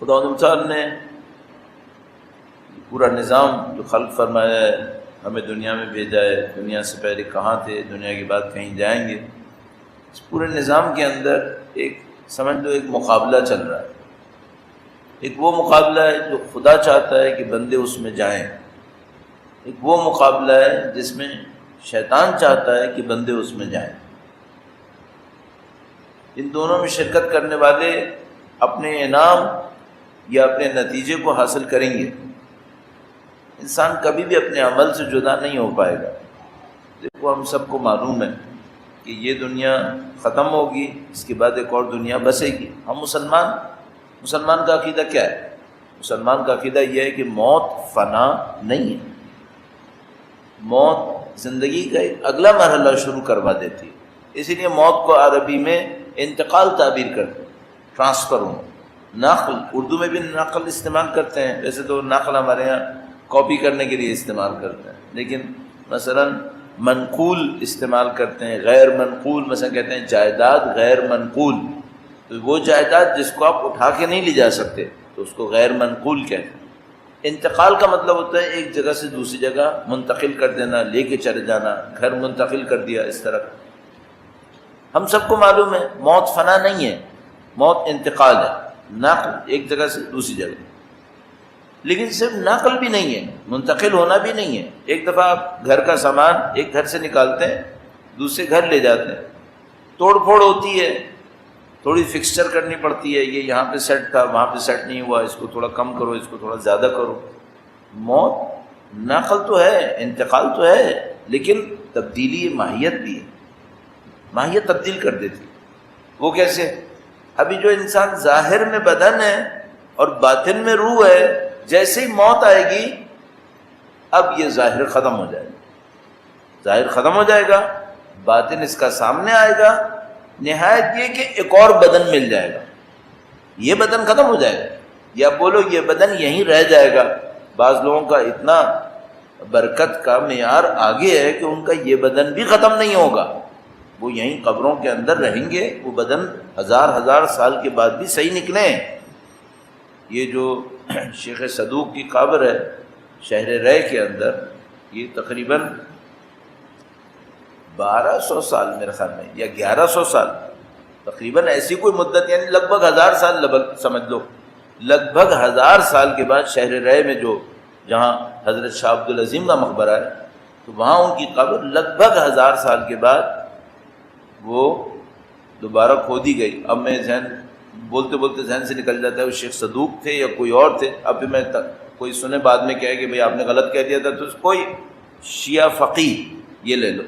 خدا تعالیٰ نے پورا نظام جو خلق فرمایا ہے، ہمیں دنیا میں بھیجا ہے، دنیا سے پہلے کہاں تھے، دنیا کے بعد کہیں جائیں گے، اس پورے نظام کے اندر ایک سمجھ لو ایک مقابلہ چل رہا ہے۔ ایک وہ مقابلہ ہے جو خدا چاہتا ہے کہ بندے اس میں جائیں، ایک وہ مقابلہ ہے جس میں شیطان چاہتا ہے کہ بندے اس میں جائیں۔ ان دونوں میں شرکت کرنے والے اپنے انعام یا اپنے نتیجے کو حاصل کریں گے۔ انسان کبھی بھی اپنے عمل سے جدا نہیں ہو پائے گا۔ دیکھو ہم سب کو معلوم ہے کہ یہ دنیا ختم ہوگی، اس کے بعد ایک اور دنیا بسے گی۔ ہم مسلمان کا عقیدہ کیا ہے؟ مسلمان کا عقیدہ یہ ہے کہ موت فنا نہیں ہے، موت زندگی کا ایک اگلا مرحلہ شروع کروا دیتی ہے۔ اسی لیے موت کو عربی میں انتقال تعبیر کرتے ہیں، ٹرانسفر ہونا، نقل۔ اردو میں بھی نقل استعمال کرتے ہیں، ویسے تو نقل ہمارے ہاں کاپی کرنے کے لیے استعمال کرتے ہیں، لیکن مثلا منقول استعمال کرتے ہیں، غیر منقول، مثلا کہتے ہیں جائیداد غیر منقول، تو وہ جائیداد جس کو آپ اٹھا کے نہیں لے جا سکتے تو اس کو غیر منقول کہتے ہیں۔ انتقال کا مطلب ہوتا ہے ایک جگہ سے دوسری جگہ منتقل کر دینا، لے کے چلے جانا، گھر منتقل کر دیا، اس طرح۔ ہم سب کو معلوم ہے موت فنا نہیں ہے، موت انتقال ہے، نقل ایک جگہ سے دوسری جگہ۔ لیکن صرف نقل بھی نہیں ہے، منتقل ہونا بھی نہیں ہے۔ ایک دفعہ آپ گھر کا سامان ایک گھر سے نکالتے ہیں، دوسرے گھر لے جاتے ہیں، توڑ پھوڑ ہوتی ہے، تھوڑی فکسچر کرنی پڑتی ہے، یہ یہاں پہ سیٹ تھا وہاں پہ سیٹ نہیں ہوا، اس کو تھوڑا کم کرو، اس کو تھوڑا زیادہ کرو۔ موت نقل تو ہے، انتقال تو ہے، لیکن تبدیلی ماہیت بھی ہے، ماہیت تبدیل کر دیتی۔ وہ کیسے؟ ابھی جو انسان ظاہر میں بدن ہے اور باطن میں روح ہے، جیسے ہی موت آئے گی اب یہ ظاہر ختم ہو جائے گا، ظاہر ختم ہو جائے گا، باطن اس کا سامنے آئے گا، نہایت یہ کہ ایک اور بدن مل جائے گا، یہ بدن ختم ہو جائے گا، یا بولو یہ بدن یہیں رہ جائے گا۔ بعض لوگوں کا اتنا برکت کا معیار آگے ہے کہ ان کا یہ بدن بھی ختم نہیں ہوگا، وہ یہیں قبروں کے اندر رہیں گے، وہ بدن ہزار سال کے بعد بھی صحیح نکلیں۔ یہ جو شیخ صدوق کی قبر ہے شہر رے کے اندر، یہ تقریباً 1200 سال میرے خیال میں یا 1100 سال، تقریباً ایسی کوئی مدت، یعنی لگ بھگ 1000 سال سمجھ لو، لگ بھگ 1000 سال کے بعد شہر رے میں جہاں حضرت شاہ عبد العظیم کا مقبرہ ہے، تو وہاں ان کی قبر لگ بھگ 1000 سال کے بعد وہ دوبارہ کھودی گئی۔ اب میں بولتے بولتے ذہن سے نکل جاتا ہے وہ شیخ صدوق تھے یا کوئی اور تھے، اب میں کوئی سنے بعد میں کہے کہ بھئی آپ نے غلط کہہ دیا تھا، تو کوئی شیعہ فقیہ یہ لے لو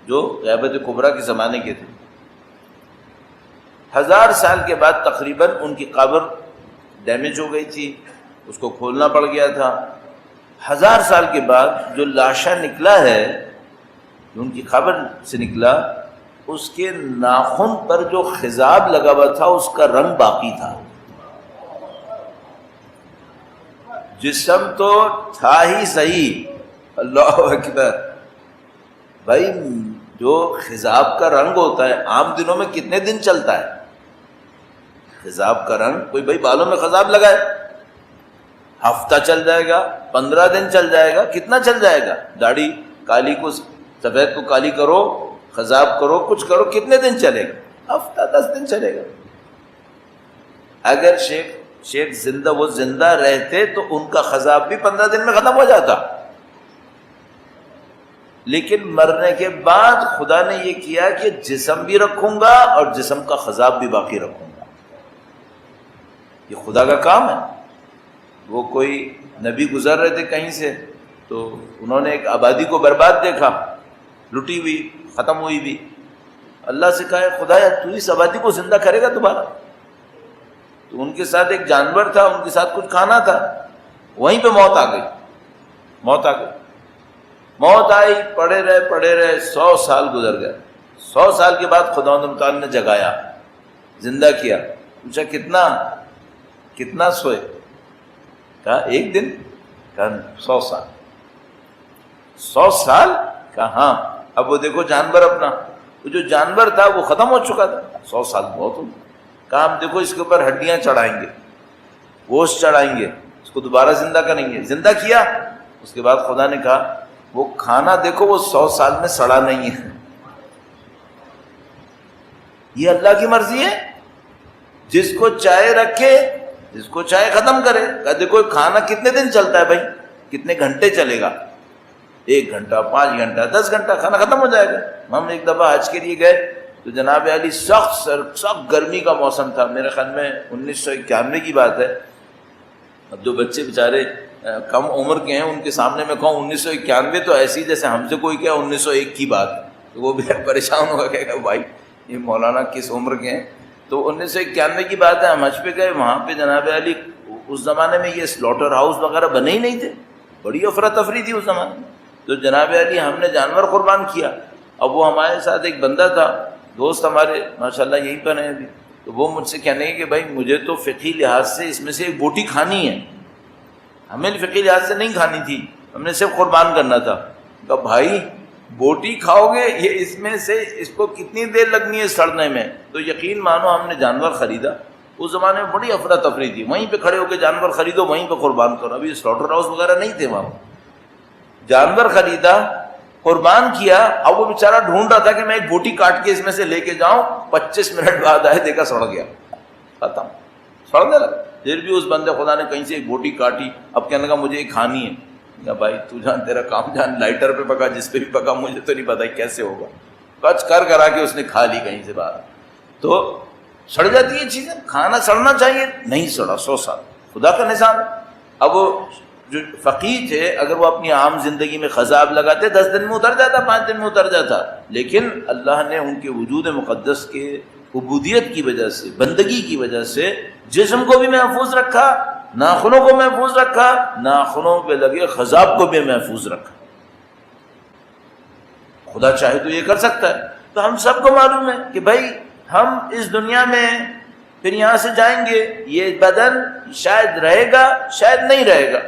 جو غیبت کبریٰ کے زمانے کے تھے۔ 1000 سال کے بعد تقریباً ان کی قبر ڈیمیج ہو گئی تھی، اس کو کھولنا پڑ گیا تھا۔ 1000 سال کے بعد جو لاشا نکلا ہے، جو ان کی قبر سے نکلا، اس کے ناخن پر جو خضاب لگا ہوا تھا اس کا رنگ باقی تھا۔ جسم تو تھا ہی صحیح، اللہ اکبر۔ بھائی جو خضاب کا رنگ ہوتا ہے عام دنوں میں کتنے دن چلتا ہے؟ خضاب کا رنگ، کوئی بھائی بالوں میں خضاب لگائے، ہفتہ چل جائے گا، 15 دن چل جائے گا، کتنا چل جائے گا؟ داڑھی کالی کو سفید کو کالی کرو، خضاب کرو، کچھ کرو، کتنے دن چلے گا؟ ہفتہ 10 دن چلے گا۔ اگر شیخ وہ زندہ رہتے تو ان کا خضاب بھی 15 دن میں ختم ہو جاتا، لیکن مرنے کے بعد خدا نے یہ کیا کہ جسم بھی رکھوں گا اور جسم کا خضاب بھی باقی رکھوں گا۔ یہ خدا کا کام ہے۔ وہ کوئی نبی گزر رہے تھے کہیں سے، تو انہوں نے ایک آبادی کو برباد دیکھا، لٹی ہوئی، ختم ہوئی بھی۔ اللہ سے کہا خدایا تو اس آبادی کو زندہ کرے گا دوبارہ؟ تو ان کے ساتھ ایک جانور تھا، ان کے ساتھ کچھ کھانا تھا، وہیں پہ موت آ گئی، موت آئی، پڑے رہے 100 سال گزر گئے۔ 100 سال کے بعد خدا تعالیٰ نے جگایا، زندہ کیا۔ پوچھا کتنا سوئے؟ کہا 1 دن، کہا 100 سال۔ 100 سال؟ کہا ہاں۔ اب وہ دیکھو جانور اپنا، وہ جو جانور تھا وہ ختم ہو چکا تھا، 100 سال بہت ہو۔ کہا ہم دیکھو اس کے اوپر ہڈیاں چڑھائیں گے، گوشت چڑھائیں گے، اس کو دوبارہ زندہ کریں گے، زندہ کیا، اس کے بعد خدا نے کہا وہ کھانا دیکھو وہ 100 سال میں سڑا نہیں ہے۔ یہ اللہ کی مرضی ہے، جس کو چاہے رکھے، جس کو چاہے ختم کرے۔ کہ دیکھو کھانا کتنے دن چلتا ہے بھائی، کتنے گھنٹے چلے گا، 1 گھنٹہ، 5 گھنٹہ، 10 گھنٹہ، کھانا ختم ہو جائے گا۔ ہم ایک دفعہ حج کے لیے گئے تو جناب علی سخت گرمی کا موسم تھا، میرے خیال میں 1991 کی بات ہے۔ اب جو بچے بیچارے کم عمر کے ہیں ان کے سامنے میں کہوں 1991 تو ایسی جیسے ہم سے کوئی کیا 1901 کی بات، تو وہ بھی پریشان ہوگا کہ بھائی یہ مولانا کس عمر کے ہیں۔ تو 1991 کی بات ہے، ہم حج پہ گئے، وہاں پہ جناب علی اس زمانے میں یہ سلوٹر ہاؤس وغیرہ بنے ہی نہیں تھے، بڑی افراتفری تھی اس زمانے میں۔ تو جناب علی ہم نے جانور قربان کیا۔ اب وہ ہمارے ساتھ ایک بندہ تھا، دوست ہمارے ماشاءاللہ یہیں پر ہیں ابھی، تو وہ مجھ سے کہنے لگے کہ بھائی مجھے تو فقہی لحاظ سے اس میں سے ایک بوٹی کھانی ہے، ہمیں فقہی لحاظ سے نہیں کھانی تھی، ہم نے صرف قربان کرنا تھا۔ کہا بھائی بوٹی کھاؤ گے، یہ اس میں سے اس کو کتنی دیر لگنی ہے سڑنے میں؟ تو یقین مانو ہم نے جانور خریدا، اس زمانے میں بڑی افراتفری تھی، وہیں پہ کھڑے ہو کے جانور خریدو، وہیں پہ قربان کرو، ابھی سلوٹر ہاؤس وغیرہ نہیں تھے وہاں۔ جانور خریدا، قربان کیا، اب وہ بیچارہ ڈھونڈ رہا تھا کہ میں ایک بوٹی کاٹ کے اس میں سے لے کے جاؤں، 25 منٹ بعد آئے، دیکھا سڑ گیا، ختم، سڑنے لگا۔ پھر بھی اس بندے خدا نے کہیں سے ایک بوٹی کاٹی، اب کہنے لگا مجھے یہ کھانی ہے۔ کہا بھائی تو جان تیرا کام جان، لائٹر پہ پکا، جس پہ بھی پکا، مجھے تو نہیں پتا کیسے ہوگا، کچھ کر کرا کے اس نے کھا لی کہیں سے باہر۔ تو سڑ جاتی ہے چیزیں، کھانا سڑنا چاہیے، نہیں سڑا، 100 سال، خدا کا نظام۔ اب وہ جو فقیر تھے اگر وہ اپنی عام زندگی میں خضاب لگاتے 10 دن میں اتر جاتا، 5 دن میں اتر جاتا، لیکن اللہ نے ان کے وجود مقدس کے عبودیت کی وجہ سے، بندگی کی وجہ سے جسم کو بھی محفوظ رکھا، ناخنوں کو محفوظ رکھا، ناخنوں پہ لگے خضاب کو بھی محفوظ رکھا۔ خدا چاہے تو یہ کر سکتا ہے۔ تو ہم سب کو معلوم ہے کہ بھائی ہم اس دنیا میں پھر یہاں سے جائیں گے، یہ بدن شاید رہے گا، شاید نہیں رہے گا،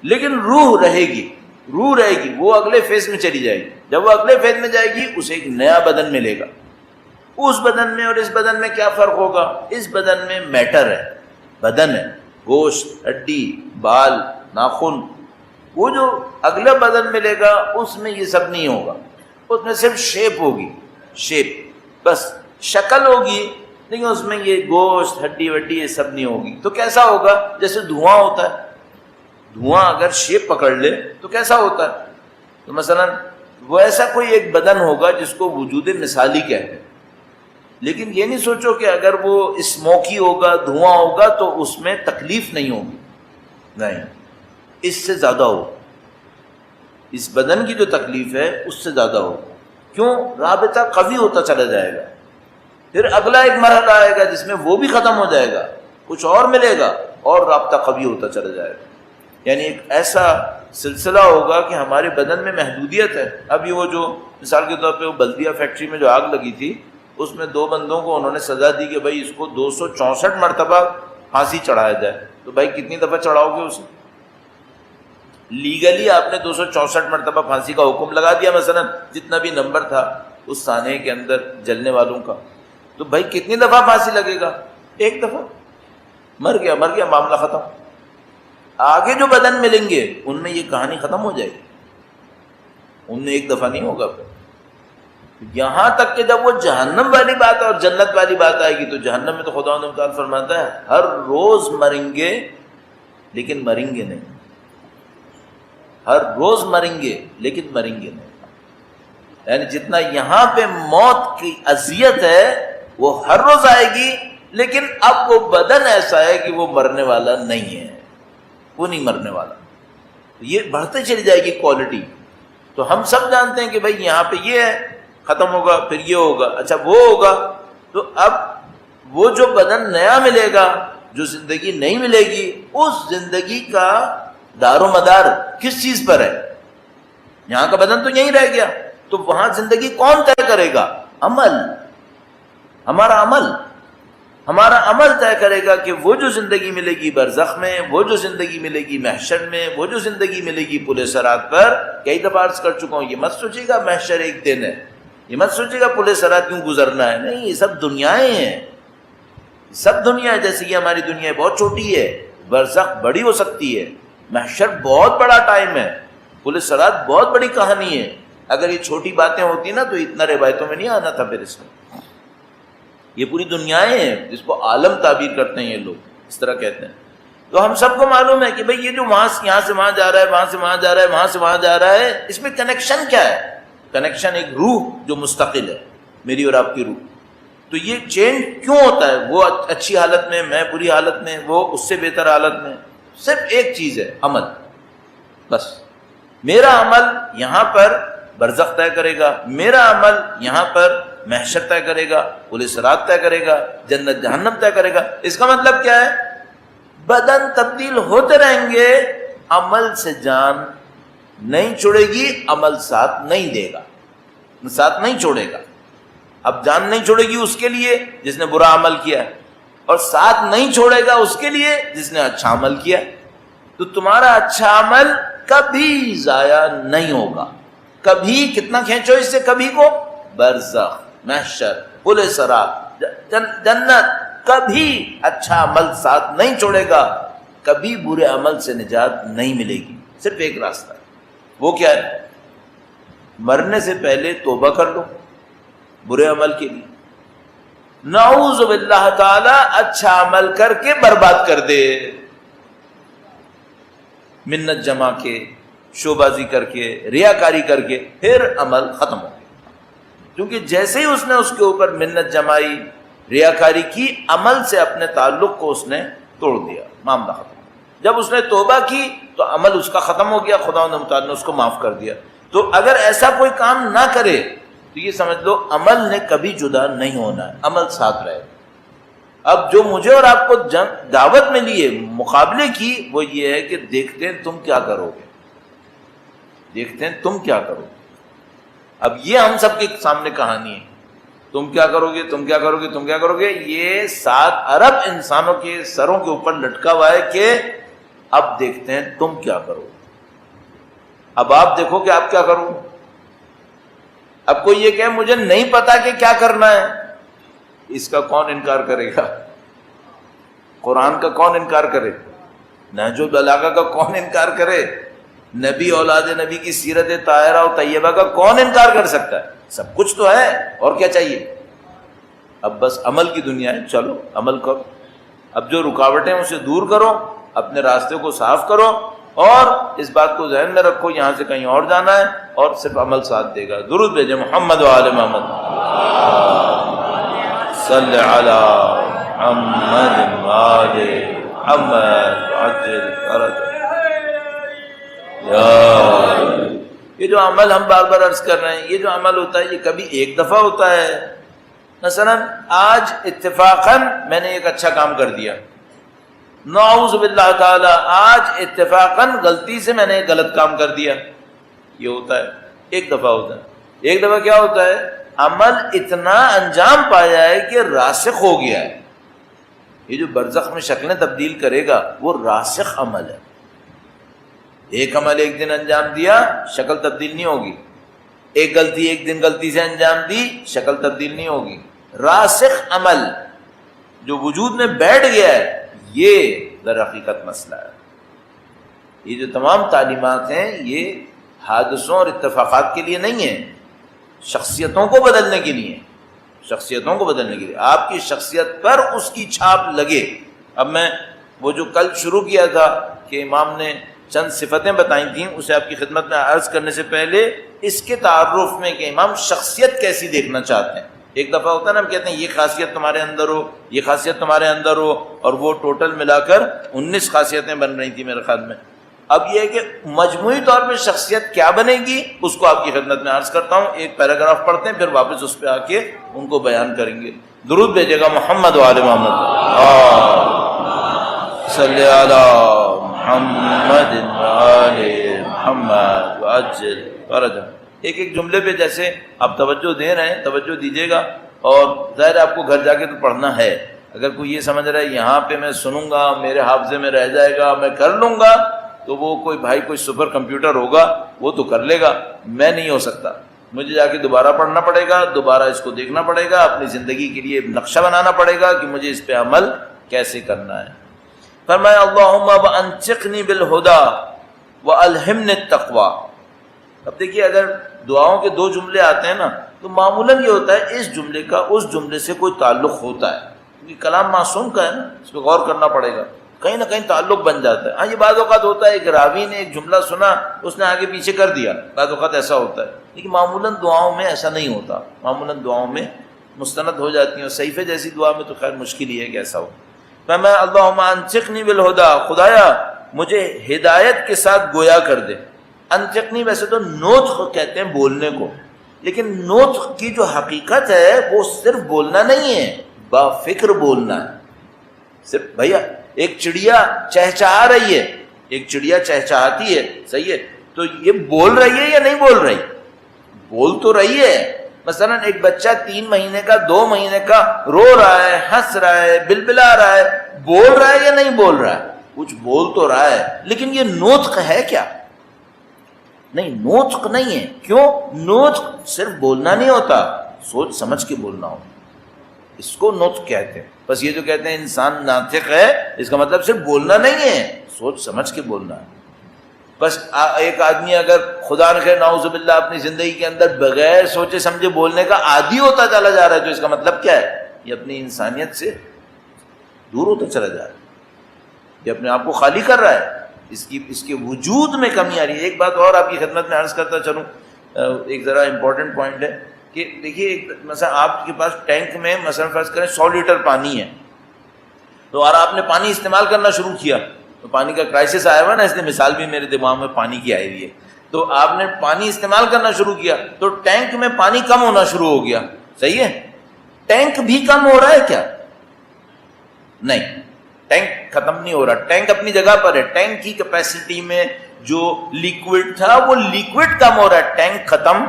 لیکن روح رہے گی، روح رہے گی، وہ اگلے فیز میں چلی جائے گی۔ جب وہ اگلے فیز میں جائے گی اسے ایک نیا بدن ملے گا۔ اس بدن میں اور اس بدن میں کیا فرق ہوگا؟ اس بدن میں میٹر ہے، بدن ہے، گوشت، ہڈی، بال، ناخن۔ وہ جو اگلا بدن ملے گا اس میں یہ سب نہیں ہوگا، اس میں صرف شیپ ہوگی، شیپ، بس شکل ہوگی، لیکن اس میں یہ گوشت، ہڈی وڈی یہ سب نہیں ہوگی۔ تو کیسا ہوگا؟ جیسے دھواں ہوتا ہے، دھواں اگر شیپ پکڑ لے تو کیسا ہوتا ہے؟ تو مثلا وہ ایسا کوئی ایک بدن ہوگا جس کو وجود مثالی کہتے ہیں، لیکن یہ نہیں سوچو کہ اگر وہ اسموکی ہوگا، دھواں ہوگا تو اس میں تکلیف نہیں ہوگی، نہیں، اس سے زیادہ ہوگا، اس بدن کی جو تکلیف ہے اس سے زیادہ ہوگا۔ کیوں؟ رابطہ قوی ہوتا چلا جائے گا، پھر اگلا ایک مرحلہ آئے گا جس میں وہ بھی ختم ہو جائے گا، کچھ اور ملے گا اور رابطہ قوی ہوتا چلا جائے گا۔ یعنی ایک ایسا سلسلہ ہوگا کہ ہمارے بدن میں محدودیت ہے۔ ابھی وہ جو مثال کے طور پہ وہ بلدیہ فیکٹری میں جو آگ لگی تھی، اس میں 2 بندوں کو انہوں نے سزا دی کہ بھائی اس کو 264 مرتبہ پھانسی چڑھایا جائے۔ تو بھائی کتنی دفعہ چڑھاؤ گے اسے؟ لیگلی آپ نے 264 مرتبہ پھانسی کا حکم لگا دیا، مثلا جتنا بھی نمبر تھا اس سانحے کے اندر جلنے والوں کا، تو بھائی کتنی دفعہ پھانسی لگے گا؟ 1 دفعہ، مر گیا، مر گیا، معاملہ ختم۔ آگے جو بدن ملیں گے ان میں یہ کہانی ختم ہو جائے گی، ان میں 1 دفعہ نہیں ہوگا۔ یہاں تک کہ جب وہ جہنم والی بات اور جنت والی بات آئے گی تو جہنم میں تو خدا تعالیٰ فرماتا ہے ہر روز مریں گے لیکن مریں گے نہیں، ہر روز مریں گے لیکن مریں گے نہیں۔ یعنی جتنا یہاں پہ موت کی اذیت ہے وہ ہر روز آئے گی، لیکن اب وہ بدن ایسا ہے کہ وہ مرنے والا نہیں ہے، وہ نہیں مرنے والا، یہ بڑھتے چلی جائے گی کوالٹی۔ تو ہم سب جانتے ہیں کہ بھائی یہاں پہ یہ ہے، ختم ہوگا، پھر یہ ہوگا، اچھا وہ ہوگا، تو اب وہ جو بدن نیا ملے گا، جو زندگی نہیں ملے گی، اس زندگی کا دار و مدار کس چیز پر ہے؟ یہاں کا بدن تو یہیں رہ گیا، تو وہاں زندگی کون طے کرے گا؟ عمل، ہمارا عمل، ہمارا عمل طے کرے گا کہ وہ جو زندگی ملے گی برزخ میں، وہ جو زندگی ملے گی محشر میں، وہ جو زندگی ملے گی پل صراط پر۔ کئی دفعہ عرض کر چکا ہوں، یہ مت سوچے گا محشر ایک دن ہے، یہ مت سوچے گا پل صراط کیوں گزرنا ہے، نہیں، یہ سب دنیایں ہیں، سب دنیا ہے جیسے یہ ہماری دنیا بہت چھوٹی ہے، برزخ بڑی ہو سکتی ہے، محشر بہت بڑا ٹائم ہے، پل صراط بہت بڑی کہانی ہے. اگر یہ چھوٹی باتیں ہوتی نا تو اتنا روایتوں میں نہیں آنا تھا پھر اس میں. یہ پوری دنیایں ہیں جس کو عالم تعبیر کرتے ہیں یہ لوگ، اس طرح کہتے ہیں. تو ہم سب کو معلوم ہے کہ بھئی یہ جو یہاں سے وہاں جا رہا ہے، وہاں سے وہاں جا رہا ہے، وہاں سے وہاں جا رہا ہے، اس میں کنیکشن کیا ہے؟ کنیکشن ایک روح جو مستقل ہے، میری اور آپ کی روح. تو یہ چینج کیوں ہوتا ہے؟ وہ اچھی حالت میں، میں بری حالت میں، وہ اس سے بہتر حالت میں. صرف ایک چیز ہے، عمل. بس میرا عمل یہاں پر برزخ طے کرے گا، میرا عمل یہاں پر محشر طے کرے گا، پل صراط طے کرے گا، جنت جہنم طے کرے گا. اس کا مطلب کیا ہے؟ بدن تبدیل ہوتے رہیں گے، عمل سے جان نہیں چھوڑے گی، عمل ساتھ نہیں دے گا، ساتھ نہیں چھوڑے گا. اب جان نہیں چھوڑے گی اس کے لیے جس نے برا عمل کیا ہے، اور ساتھ نہیں چھوڑے گا اس کے لیے جس نے اچھا عمل کیا. تو تمہارا اچھا عمل کبھی ضائع نہیں ہوگا. کبھی کتنا کھینچو اس سے کبھی کو، برزخ، محشر، پل صراط، جنت، کبھی اچھا عمل ساتھ نہیں چھوڑے گا، کبھی برے عمل سے نجات نہیں ملے گی. صرف ایک راستہ ہے، وہ کیا ہے؟ مرنے سے پہلے توبہ کر لو برے عمل کے لیے. نعوذ باللہ تعالی اچھا عمل کر کے برباد کر دے، منت جما کے، شوبازی کر کے، ریاکاری کر کے، پھر عمل ختم ہو گیا. کیونکہ جیسے ہی اس نے اس کے اوپر منت جمائی، ریاکاری کی، عمل سے اپنے تعلق کو اس نے توڑ دیا، معاملہ ختم. جب اس نے توبہ کی تو عمل اس کا ختم ہو گیا، خدا متعال نے اس کو معاف کر دیا. تو اگر ایسا کوئی کام نہ کرے تو یہ سمجھ لو عمل نے کبھی جدا نہیں ہونا ہے، عمل ساتھ رہے. اب جو مجھے اور آپ کو دعوت ملی ہے مقابلے کی، وہ یہ ہے کہ دیکھتے ہیں تم کیا کرو گے، دیکھتے ہیں تم کیا کرو گے. اب یہ ہم سب کے سامنے کہانی ہے، تم کیا کرو گے، تم کیا کرو گے، تم کیا کرو گے. یہ 7 ارب انسانوں کے سروں کے اوپر لٹکا ہوا ہے کہ اب دیکھتے ہیں تم کیا کرو گے. اب آپ دیکھو کہ آپ کیا کرو. اب کوئی یہ کہ مجھے نہیں پتا کہ کیا کرنا ہے، اس کا کون انکار کرے گا؟ قرآن کا کون انکار کرے؟ نہج البلاغہ کا کون انکار کرے؟ نبی اولاد نبی کی سیرت طاہرہ و طیبہ کا کون انکار کر سکتا ہے؟ سب کچھ تو ہے، اور کیا چاہیے؟ اب بس عمل کی دنیا ہے، چلو عمل کرو. اب جو رکاوٹیں اسے دور کرو، اپنے راستے کو صاف کرو، اور اس بات کو ذہن میں رکھو یہاں سے کہیں اور جانا ہے، اور صرف عمل ساتھ دے گا. درود بھیجے محمد و آل محمد، صلی علی محمد و آل محمد عجل فرج. یہ جو عمل ہم بار بار عرض کر رہے ہیں، یہ جو عمل ہوتا ہے یہ کبھی ایک دفعہ ہوتا ہے. مثلا آج اتفاقاً میں نے ایک اچھا کام کر دیا، نعوذ باللہ تعالی آج اتفاقاً غلطی سے میں نے ایک غلط کام کر دیا. یہ ہوتا ہے، ایک دفعہ ہوتا ہے. ایک دفعہ کیا ہوتا ہے؟ عمل اتنا انجام پایا ہے کہ راسخ ہو گیا ہے. یہ جو برزخ میں شکلیں تبدیل کرے گا وہ راسخ عمل ہے. ایک عمل ایک دن انجام دیا، شکل تبدیل نہیں ہوگی. ایک غلطی ایک دن غلطی سے انجام دی، شکل تبدیل نہیں ہوگی. راسخ عمل جو وجود میں بیٹھ گیا ہے، یہ در حقیقت مسئلہ ہے. یہ جو تمام تعلیمات ہیں یہ حادثوں اور اتفاقات کے لیے نہیں ہیں، شخصیتوں کو بدلنے کے لیے، شخصیتوں کو بدلنے کے لیے. آپ کی شخصیت پر اس کی چھاپ لگے. اب میں وہ جو کل شروع کیا تھا کہ امام نے چند صفتیں بتائی تھیں، اسے آپ کی خدمت میں عرض کرنے سے پہلے اس کے تعارف میں کہ امام شخصیت کیسی دیکھنا چاہتے ہیں. ایک دفعہ ہوتا ہے نا، ہم کہتے ہیں یہ خاصیت تمہارے اندر ہو، یہ خاصیت تمہارے اندر ہو، اور وہ ٹوٹل ملا کر 19 خاصیتیں بن رہی تھیں میرے خیال میں. اب یہ ہے کہ مجموعی طور پہ شخصیت کیا بنے گی اس کو آپ کی خدمت میں عرض کرتا ہوں. ایک پیراگراف پڑھتے ہیں، پھر واپس اس پہ آ کے ان کو بیان کریں گے. درود بھیجے گا محمد و آل محمد، صلی علی محمد و آل محمد وعجل فرجہ. ایک ایک جملے پہ جیسے آپ توجہ دے رہے ہیں توجہ دیجیے گا. اور ظاہر آپ کو گھر جا کے تو پڑھنا ہے. اگر کوئی یہ سمجھ رہا ہے یہاں پہ میں سنوں گا میرے حافظے میں رہ جائے گا میں کر لوں گا، تو وہ کوئی بھائی کوئی سپر کمپیوٹر ہوگا وہ تو کر لے گا، میں نہیں ہو سکتا. مجھے جا کے دوبارہ پڑھنا پڑے گا، دوبارہ اس کو دیکھنا پڑے گا، اپنی زندگی کے لیے نقشہ بنانا پڑے گا کہ مجھے اس پہ عمل کیسے کرنا ہے۔ فرمایا اللہم وانچقنی بالہدی والہمنی التقوی۔ اب دیکھیے اگر دعاؤں کے دو جملے آتے ہیں نا تو معمولاً یہ ہوتا ہے اس جملے کا اس جملے سے کوئی تعلق ہوتا ہے، کیونکہ کلام معصوم کا ہے نا، اس پہ غور کرنا پڑے گا، کہیں نہ کہیں تعلق بن جاتا ہے۔ ہاں یہ بعض اوقات ہوتا ہے ایک راوی نے ایک جملہ سنا، اس نے آگے پیچھے کر دیا، بعض اوقات ایسا ہوتا ہے، لیکن معمولاً دعاؤں میں ایسا نہیں ہوتا، معمولاً دعاؤں میں مستند ہو جاتی ہیں، اور صحیفے جیسی دعا میں تو خیر مشکل ہی ہے کہ ایسا ہو۔ میں اللہم انچقنی بالہدی، خدایا مجھے ہدایت کے ساتھ گویا کر دے۔ انچقنی ویسے تو نطق کہتے ہیں بولنے کو، لیکن نطق کی جو حقیقت ہے وہ صرف بولنا نہیں ہے، با فکر بولنا ہے۔ صرف بھیا ایک چڑیا چہچہا رہی ہے، ایک چڑیا چہچہاتی ہے، صحیح ہے، تو یہ بول رہی ہے یا نہیں بول رہی؟ بول تو رہی ہے۔ مثلا ایک بچہ 3 مہینے کا 2 مہینے کا رو رہا ہے، ہنس رہا ہے، بلبلا رہا ہے، بول رہا ہے یا نہیں بول رہا ہے؟ کچھ بول تو رہا ہے، لیکن یہ نطق ہے کیا؟ نہیں، نطق نہیں ہے۔ کیوں؟ نطق صرف بولنا نہیں ہوتا، سوچ سمجھ کے بولنا ہوتا، اس کو نطق کہتے ہیں۔ بس یہ جو کہتے ہیں انسان ناطق ہے، اس کا مطلب صرف بولنا نہیں ہے، سوچ سمجھ کے بولنا ہے۔ بس ایک آدمی اگر خدا نخیر نعوذ باللہ اپنی زندگی کے اندر بغیر سوچے سمجھے بولنے کا عادی ہوتا چلا جا رہا ہے، تو اس کا مطلب کیا ہے؟ یہ اپنی انسانیت سے دور ہوتا چلا جا رہا ہے، یہ اپنے آپ کو خالی کر رہا ہے، اس کے وجود میں کمی آ رہی ہے۔ ایک بات اور آپ کی خدمت میں عرض کرتا چلوں، ایک ذرا امپورٹنٹ پوائنٹ ہے کہ دیکھیے مثلا آپ کے پاس ٹینک میں مثلا فرض کریں 100 لیٹر پانی ہے، تو اور آپ نے پانی استعمال کرنا شروع کیا، تو پانی کا کرائسس آیا ہوا نا، اس لیے مثال بھی میرے دماغ میں پانی کی آئی ہوئی ہے۔ تو آپ نے پانی استعمال کرنا شروع کیا تو ٹینک میں پانی کم ہونا شروع ہو گیا، صحیح ہے؟ ٹینک بھی کم ہو رہا ہے کیا؟ نہیں، ٹینک ختم نہیں ہو رہا، ٹینک اپنی جگہ پر ہے۔ ٹینک کی کیپیسٹی میں جو لیکوڈ تھا وہ لیکوڈ کم ہو رہا ہے، ٹینک ختم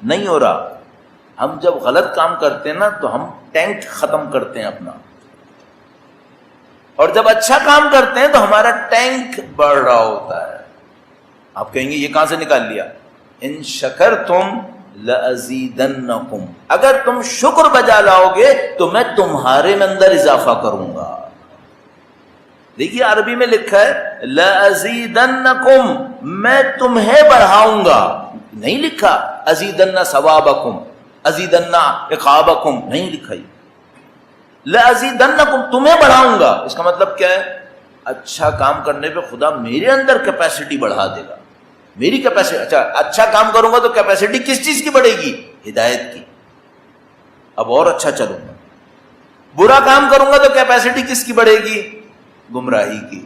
نہیں ہو رہا۔ ہم جب غلط کام کرتے ہیں نا تو ہم ٹینک ختم کرتے ہیں اپنا، اور جب اچھا کام کرتے ہیں تو ہمارا ٹینک بڑھ رہا ہوتا ہے۔ آپ کہیں گے یہ کہاں سے نکال لیا؟ ان شکرتم لازیدنکم، اگر تم شکر بجا لاؤ گے تو میں تمہارے اندر اضافہ کروں گا۔ دیکھیے عربی میں لکھا ہے لازیدنکم، میں تمہیں بڑھاؤں گا، نہیں لکھا ازیدن ثوابکم، ازیدن عقابکم، نہیں لکھا یہ لازیدنکم، تمہیں بڑھاؤں گا۔ اس کا مطلب کیا ہے؟ اچھا کام کرنے پہ خدا میرے اندر کیپیسٹی بڑھا دے گا، میری کیپیسٹی۔ اچھا کام کروں گا تو کیپیسٹی کس چیز کی بڑھے گی؟ ہدایت کی، اب اور اچھا چلوں گا۔ برا کام کروں گا تو کیپیسٹی کس کی بڑھے گی؟ گمراہی کی۔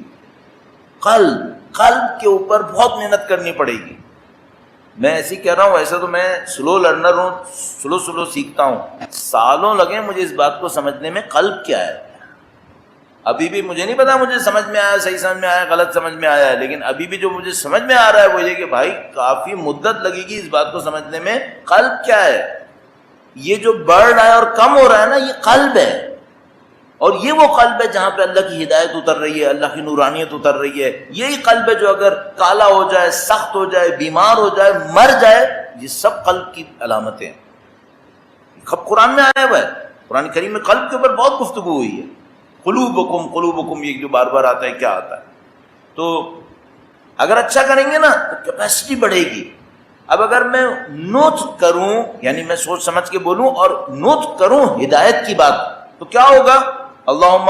قلب کے اوپر بہت محنت کرنی پڑے گی۔ میں ایسے کہہ رہا ہوں، ایسا تو میں سلو لرنر ہوں، سلو سیکھتا ہوں، سالوں لگے مجھے اس بات کو سمجھنے میں قلب کیا ہے۔ ابھی بھی مجھے نہیں پتا مجھے سمجھ میں آیا، صحیح سمجھ میں آیا، غلط سمجھ میں آیا ہے، لیکن ابھی بھی جو مجھے سمجھ میں آ رہا ہے وہ یہ کہ بھائی کافی مدت لگے گی اس بات کو سمجھنے میں قلب کیا ہے۔ یہ جو بڑھ رہا ہے اور کم ہو رہا ہے نا، یہ قلب ہے، اور یہ وہ قلب ہے جہاں پہ اللہ کی ہدایت اتر رہی ہے، اللہ کی نورانیت اتر رہی ہے۔ یہی قلب ہے جو اگر کالا ہو جائے، سخت ہو جائے، بیمار ہو جائے، مر جائے، یہ سب قلب کی علامتیں ہیں۔ قرآن میں آیا ہوا ہے، قرآن کریم میں قلب کے اوپر بہت گفتگو ہوئی ہے۔ قلوبکم، یہ جو بار بار آتا ہے، کیا آتا ہے؟ تو اگر اچھا کریں گے نا تو کیپیسٹی بڑھے گی۔ اب اگر میں نطق کروں، یعنی میں سوچ سمجھ کے بولوں اور نطق کروں ہدایت کی بات، تو کیا ہوگا؟ اللہم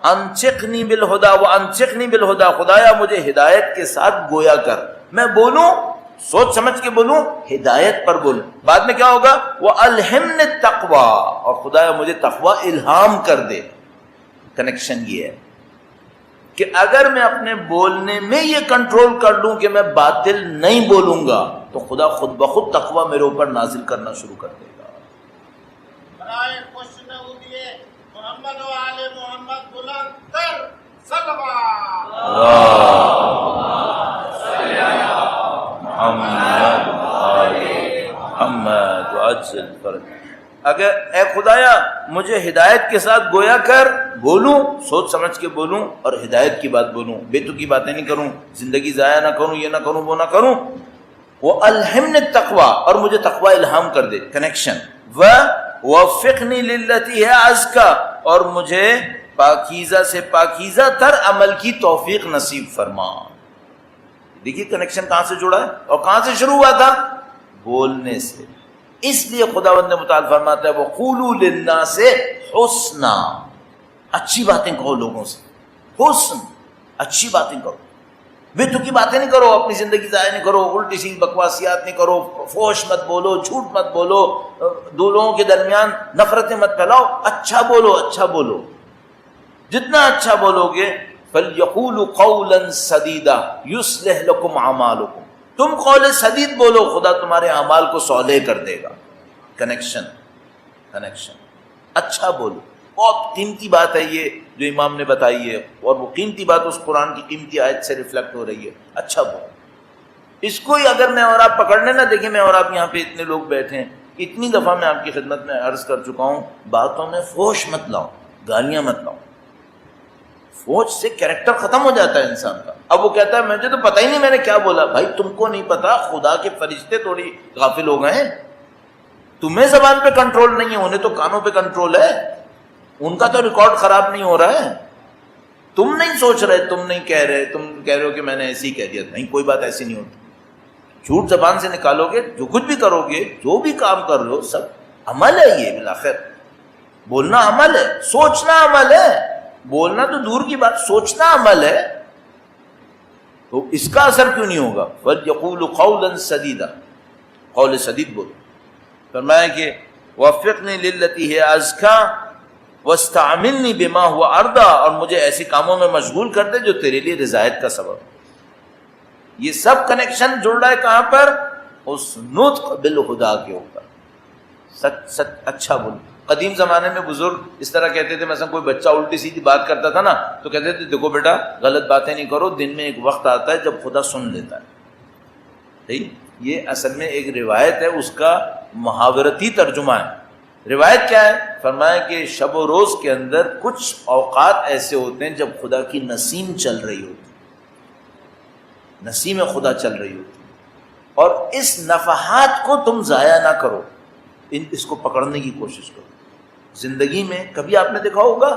انچقنی بالہدی وانچقنی بالہدی، خدایا مجھے ہدایت کے ساتھ گویا کر، میں بولوں سوچ سمجھ کے بولوں، ہدایت پر بولوں۔ بعد میں کیا ہوگا؟ وَأَلْهِمْنِ التَّقْوَى، اور خدایا مجھے تقوی الہام کر دے۔ کنیکشن یہ ہے کہ اگر میں اپنے بولنے میں یہ کنٹرول کر لوں کہ میں باطل نہیں بولوں گا تو خدا خود بخود تقوی میرے اوپر نازل کرنا شروع کر دے گا۔ محمد و آل محمد بلند تر صلوات، محمد آل محمد وعجل فرج۔ اگر اے خدایا مجھے ہدایت کے ساتھ گویا کر، بولوں سوچ سمجھ کے بولوں اور ہدایت کی بات بولوں، بے تکی باتیں نہیں کروں، زندگی ضائع نہ کروں، یہ نہ کروں وہ نہ کروں، وَأَلْهِمْنِ التَّقْوَى، اور مجھے تقوی الہام کر دے، کنیکشن، وَوَفِّقْنِي لِلَّتِي هِيَ أَزْكَى، اور مجھے پاکیزہ سے پاکیزہ تر عمل کی توفیق نصیب فرما۔ دیکھیے کنیکشن کہاں سے جڑا ہے اور کہاں سے شروع ہوا تھا؟ بولنے سے۔ اس لیے خداوند متعال فرماتا ہے وَقُولُوا لِلنَّاسِ حُسْنًا، اچھی باتیں کہو لوگوں سے، حسن، اچھی باتیں کرو، بے تکی باتیں نہیں کرو، اپنی زندگی ضائع نہیں کرو، الٹی سی بکواسیات نہیں کرو، فحش مت بولو، جھوٹ مت بولو، دو لوگوں کے درمیان نفرتیں مت پھیلاؤ، اچھا بولو، اچھا بولو۔ جتنا اچھا بولو گے فَلْيَقُولُوا قَوْلًا سَدِيدًا يُصْلِحْ لَكُمْ أَعْمَالُكُمْ، تم قول سدید بولو، خدا تمہارے اعمال کو صالح کر دے گا۔ کنیکشن، کنیکشن، اچھا بولو۔ بہت قیمتی بات ہے یہ جو امام نے بتائی ہے، اور وہ قیمتی بات اس قرآن کی قیمتی آیت سے ریفلیکٹ ہو رہی ہے، اچھا بولو۔ اس کو ہی اگر میں اور آپ پکڑ لیں نا، دیکھیں میں اور آپ یہاں پہ اتنے لوگ بیٹھے ہیں، اتنی دفعہ میں آپ کی خدمت میں عرض کر چکا ہوں، باتوں میں فحش مت لاؤ، گالیاں مت لاؤ، فوج سے کیریکٹر ختم ہو جاتا ہے انسان کا۔ اب وہ کہتا ہے مجھے تو پتہ ہی نہیں میں نے کیا بولا۔ بھائی تم کو نہیں پتا، خدا کے فرشتے تھوڑی غافل ہو گئے ہیں؟ تمہیں زبان پہ کنٹرول نہیں ہے، انہیں تو کانوں پہ کنٹرول ہے، ان کا تو ریکارڈ خراب نہیں ہو رہا ہے۔ تم نہیں سوچ رہے، تم نہیں کہہ رہے، تم کہہ رہے ہو کہ میں نے ایسے ہی کہہ دیا، نہیں، کوئی بات ایسی نہیں ہوتی۔ جھوٹ زبان سے نکالو گے، جو کچھ بھی کرو گے، جو بھی کام کر رہے ہو، سب عمل ہے۔ یہ بالآخر بولنا عمل ہے، سوچنا عمل ہے، بولنا تو دور کی بات، سوچنا عمل ہے، تو اس کا اثر کیوں نہیں ہوگا؟ وَيَقُولُ قَوْلًا سَدِيدًا، قول سدید بولو۔ فرمایا کہ وَفِقْنِي لِلَّتِي هِيَ أَزْكَى وَاسْتَعْمِلْنِي بِمَا هُوَ أَرْضَىٰ، اور مجھے ایسی کاموں میں مشغول کر دے جو تیرے لیے رضایت کا سبب ہے۔ یہ سب کنیکشن جڑ رہا ہے کہاں پر؟ اس نطق بالخدا کے اوپر، سچ سچ اچھا بولو۔ قدیم زمانے میں بزرگ اس طرح کہتے تھے، مثلا کوئی بچہ الٹی سیدھی بات کرتا تھا نا، تو کہتے تھے دیکھو بیٹا غلط باتیں نہیں کرو، دن میں ایک وقت آتا ہے جب خدا سن لیتا ہے۔ صحیح، یہ اصل میں ایک روایت ہے، اس کا محاورتی ترجمہ ہے۔ روایت کیا ہے؟ فرمایا کہ شب و روز کے اندر کچھ اوقات ایسے ہوتے ہیں جب خدا کی نسیم چل رہی ہوتی، نسیم خدا چل رہی ہوتی، اور اس نفحات کو تم ضائع نہ کرو، اس کو پکڑنے کی کوشش کرو۔ زندگی میں کبھی آپ نے دیکھا ہوگا،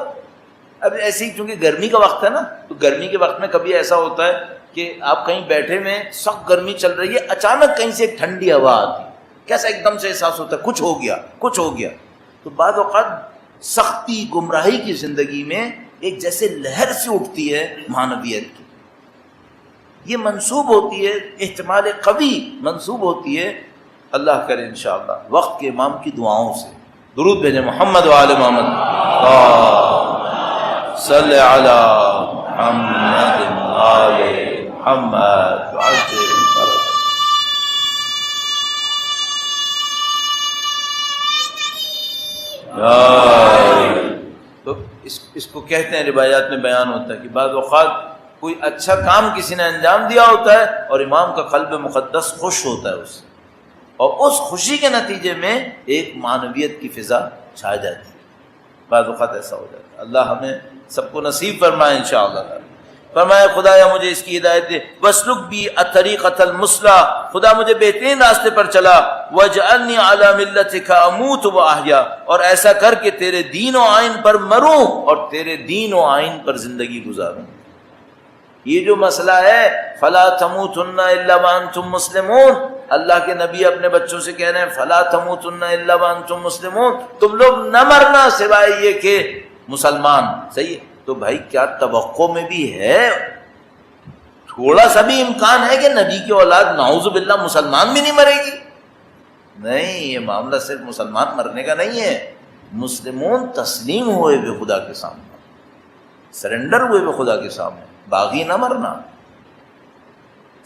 اب ایسے ہی چونکہ گرمی کا وقت ہے نا، تو گرمی کے وقت میں کبھی ایسا ہوتا ہے کہ آپ کہیں بیٹھے میں، سخت گرمی چل رہی ہے، اچانک کہیں سے ایک ٹھنڈی ہوا آتی، کیسا ایک دم سے احساس ہوتا ہے کچھ ہو گیا، کچھ ہو گیا۔ تو بعض اوقات سختی گمراہی کی زندگی میں ایک جیسے لہر سے اٹھتی ہے معنویت کی، یہ منسوب ہوتی ہے، احتمال قوی منسوب ہوتی ہے، اللہ کرے انشاءاللہ وقت کے امام کی دعاؤں سے۔ درود بھیجیں محمد و آل محمد، صلی علی محمد آل محمد وعجل فرجہ۔ تو اس کو کہتے ہیں، روایات میں بیان ہوتا ہے کہ بعض اوقات کوئی اچھا کام کسی نے انجام دیا ہوتا ہے اور امام کا قلب مقدس خوش ہوتا ہے اس سے، اور اس خوشی کے نتیجے میں ایک معنویت کی فضا چھا جاتی ہے۔ بعض اوقات ایسا ہو جاتا ہے۔ اللہ ہمیں سب کو نصیب فرمائے انشاءاللہ تعالی۔ فرمایا خدایا مجھے اس کی ہدایت دے، وَاسْلُكْ بِي الطَّرِيقَةَ الْمُثْلَىٰ، خدا مجھے بہترین راستے پر چلا، وَاجْعَلْنِي عَلَىٰ مِلَّتِكَ أَمُوتُ وَأَحْيَا، اور ایسا کر کہ تیرے دین و آئین پر مروں اور تیرے دین و آئین پر زندگی گزاروں۔ یہ جو مسئلہ ہے فَلَا تَمُوتُنَّ إِلَّا وَأَنْتُمْ مُسْلِمُونَ، اللہ کے نبی اپنے بچوں سے کہہ رہے ہیں فَلَا تَمُوتُنَّ إِلَّا وَأَنْتُمْ مُسْلِمُونَ، تم لوگ نہ مرنا سوائے یہ کہ مسلمان۔ صحیح ہے، تو بھائی کیا توقع میں بھی ہے، تھوڑا سا بھی امکان ہے کہ نبی کی اولاد نعوذ باللہ مسلمان بھی نہیں مرے گی؟ نہیں، یہ معاملہ صرف مسلمان مرنے کا نہیں ہے، مسلمون تسلیم ہوئے ہوئے خدا کے سامنے، سرنڈر ہوئے ہوئے خدا کے سامنے، باغی نہ مرنا،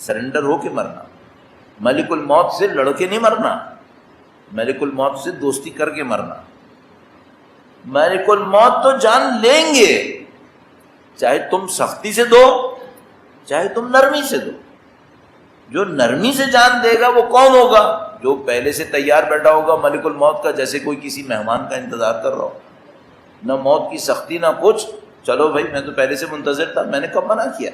سرنڈر ہو کے مرنا، ملک الموت سے لڑ کے نہیں مرنا، ملک الموت سے دوستی کر کے مرنا۔ ملک الموت تو جان لیں گے، چاہے تم سختی سے دو چاہے تم نرمی سے دو۔ جو نرمی سے جان دے گا وہ کون ہوگا؟ جو پہلے سے تیار بیٹھا ہوگا ملک الموت کا، جیسے کوئی کسی مہمان کا انتظار کر رہا ہو، نہ موت کی سختی نہ کچھ، چلو بھائی میں تو پہلے سے منتظر تھا، میں نے کب منع کیا؟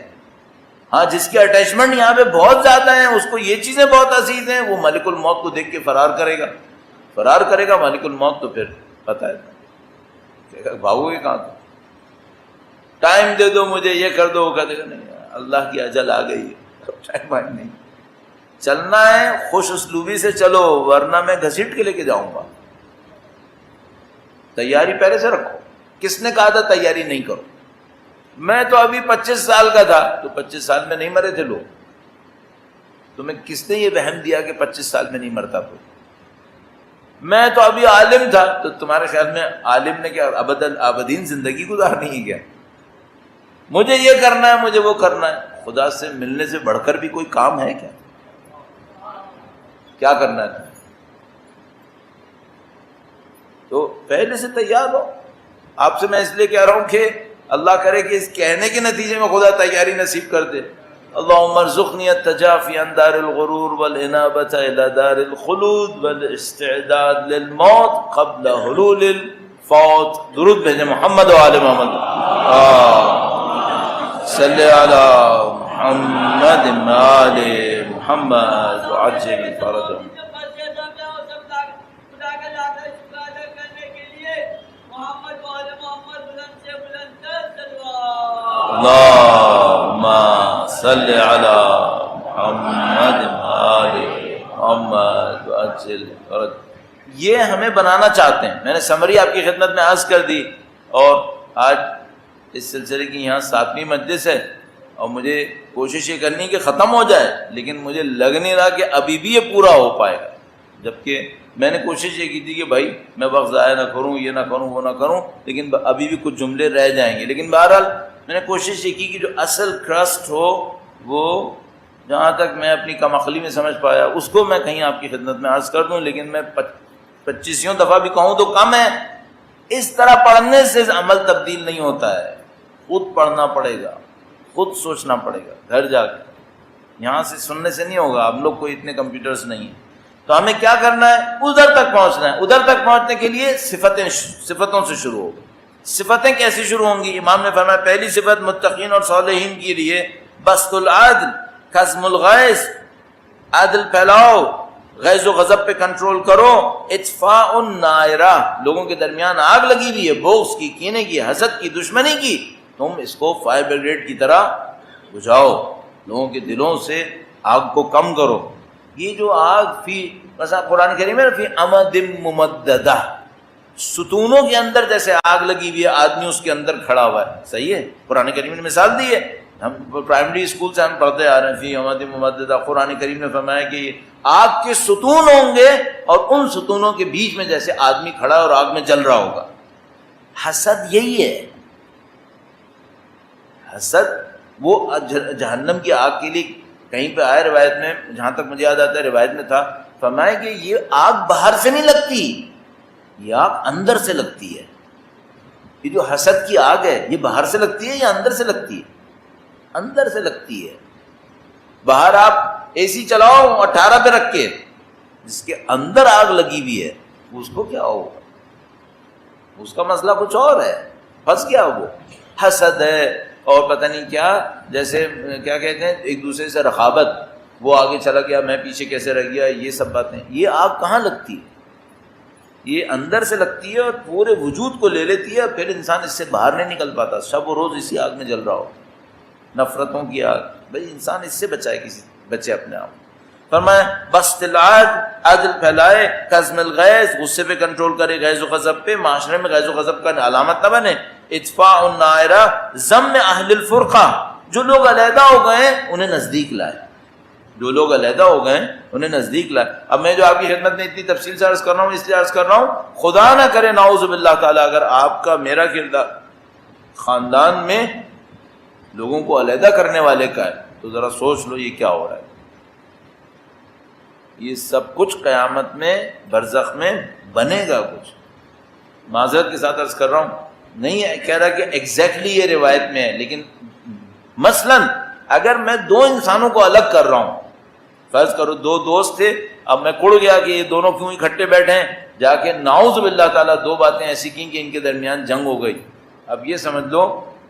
ہاں جس کے اٹیچمنٹ یہاں پہ بہت زیادہ ہیں، اس کو یہ چیزیں بہت عزیز ہیں، وہ ملک الموت کو دیکھ کے فرار کرے گا ملک الموت، تو پھر پتہ ہے بھاگو گے کہاں؟ ٹائم دے دو مجھے، یہ کر دو وہ کر دے گا، نہیں اللہ کی اجل آ گئی ہے، ٹائم نہیں چلنا ہے، خوش اسلوبی سے چلو ورنہ میں گھسیٹ کے لے کے جاؤں گا۔ تیاری پہلے سے رکھو۔ کس نے کہا تھا تیاری نہیں کرو؟ میں تو ابھی 25 سال کا تھا، تو 25 سال میں نہیں مرے تھے لوگ؟ تمہیں کس نے یہ وہم دیا کہ 25 سال میں نہیں مرتا کوئی؟ میں تو ابھی عالم تھا، تو تمہارے خیال میں عالم نے کیا ابدین زندگی گزارنی ہے کیا؟ مجھے یہ کرنا ہے، مجھے وہ کرنا ہے۔ خدا سے ملنے سے بڑھ کر بھی کوئی کام ہے کیا؟ کیا کرنا ہے؟ تو پہلے سے تیار ہو۔ آپ سے میں اس لیے کہہ رہا ہوں کہ اللہ کرے کہ اس کہنے کے نتیجے میں خدا تیاری نصیب کر دے۔ اللہم ارزقنی التجافی عن دار الغرور والانابۃ الی دار الخلود والاستعداد للموت قبل حلول الفوت۔ درود بھیجیں محمد و آل محمد، صلی علی محمد و آل محمد وعجل فرجهم۔ اللہم صلی علی محمد وآل محمد وعجل فرجهم۔ یہ ہمیں بنانا چاہتے ہیں۔ میں نے سمری آپ کی خدمت میں عرض کر دی، اور آج اس سلسلے کی یہاں 7ویں مجلس ہے، اور مجھے کوشش یہ کرنی کہ ختم ہو جائے، لیکن مجھے لگ نہیں رہا کہ ابھی بھی یہ پورا ہو پائے گا، جبکہ میں نے کوشش یہ کی تھی کہ بھائی میں وقت ضائع نہ کروں، یہ نہ کروں، وہ نہ کروں، لیکن ابھی بھی کچھ جملے رہ جائیں گے۔ لیکن بہرحال میں نے کوشش یہ کی کہ جو اصل کرسٹ ہو وہ جہاں تک میں اپنی کم عقلی میں سمجھ پایا اس کو میں کہیں آپ کی خدمت میں عرض کر دوں، لیکن میں 25 دفعہ بھی کہوں تو کم ہے۔ اس طرح پڑھنے سے عمل تبدیل نہیں ہوتا ہے، خود پڑھنا پڑے گا، خود سوچنا پڑے گا گھر جا کے، یہاں سے سننے سے نہیں ہوگا۔ آپ لوگ کوئی اتنے کمپیوٹرز نہیں ہیں، تو ہمیں کیا کرنا ہے؟ ادھر تک پہنچنا ہے۔ ادھر تک پہنچنے کے لیے صفتوں سے شروع ہوگی۔ صفتیں کیسے شروع ہوں گی؟ امام نے فرمایا پہلی صفت متقین اور صالحین کے لیے بسط العدل، قزم الغیظ، عدل پھیلاؤ، غیظ و غضب پہ کنٹرول کرو، اطفاء النائرہ، لوگوں کے درمیان آگ لگی ہوئی ہے، بغض کی، کینے کی، حسد کی، دشمنی کی، تم اس کو فائر بریگیڈ کی طرح بجھاؤ، لوگوں کے دلوں سے آگ کو کم کرو۔ یہ جو آگ مثلا قرآن کریم میں فی امد ممددہ، ستونوں کے اندر جیسے آگ لگی ہوئی ہے، آدمی اس کے اندر کھڑا ہوا ہے، صحیح ہے؟ قرآن کریم نے مثال دی ہے، ہم پرائمری اسکول سے ہم پڑھتے آ رہے ہیں فی امد ممددہ۔ قرآن کریم نے فرمایا کہ یہ آگ کے ستون ہوں گے، اور ان ستونوں کے بیچ میں جیسے آدمی کھڑا اور آگ میں جل رہا ہوگا۔ حسد یہی ہے، حسد وہ جہنم کی آگ کے لیے کہیں پہ آئے روایت میں، جہاں تک مجھے یاد آتا ہے روایت میں تھا، فرمایا کہ یہ آگ باہر سے نہیں لگتی، یہ آگ اندر سے لگتی ہے۔ یہ جو حسد کی آگ ہے یہ باہر سے لگتی ہے یا اندر سے لگتی ہے؟ اندر سے لگتی ہے۔ باہر آپ اے سی چلاؤ 18 پہ رکھ کے، جس کے اندر آگ لگی ہوئی ہے اس کو کیا ہوگا؟ اس کا مسئلہ کچھ اور ہے، پھنس گیا وہ۔ حسد ہے اور پتہ نہیں کیا، جیسے کیا کہتے ہیں ایک دوسرے سے رقابت، وہ آگے چلا گیا میں پیچھے کیسے رہ گیا، یہ سب باتیں۔ یہ آگ کہاں لگتی ہے؟ یہ اندر سے لگتی ہے اور پورے وجود کو لے لیتی ہے، اور پھر انسان اس سے باہر نہیں نکل پاتا، شب و روز اسی آگ میں جل رہا ہو، نفرتوں کی آگ۔ بھائی انسان اس سے بچے اپنے آپ۔ فرمایا بسط العدل، عدل پھیلائے، قزم الغیظ، غصے پہ کنٹرول کرے، غیظ و غضب پہ، معاشرے میں غیظ و غضب کا علامت نہ بنے، اطفاء النائرہ، ضم اہل الفرقہ، جو لوگ علیحدہ ہو گئے ہیں انہیں نزدیک لائے، جو لوگ علیحدہ ہو گئے ہیں انہیں نزدیک لائے۔ اب میں جو آپ کی خدمت میں اتنی تفصیل سے عرض کر رہا ہوں اس لیے عرض کر رہا ہوں، خدا نہ کرے نعوذ باللہ تعالیٰ اگر آپ کا میرا کردار خاندان میں لوگوں کو علیحدہ کرنے والے کا ہے تو ذرا سوچ لو یہ کیا ہو رہا ہے۔ یہ سب کچھ قیامت میں برزخ میں بنے گا کچھ۔ معذرت کے ساتھ عرض کر رہا ہوں، نہیں کہہ رہا کہ ایگزیکٹلی یہ روایت میں ہے، لیکن مثلاً اگر میں دو انسانوں کو الگ کر رہا ہوں، فرض کرو دو دوست تھے، اب میں کڑ گیا کہ یہ دونوں کیوں اکٹھے بیٹھے ہیں، جا کے نعوذ باللہ تعالیٰ دو باتیں ایسی کی کہ ان کے درمیان جنگ ہو گئی۔ اب یہ سمجھ لو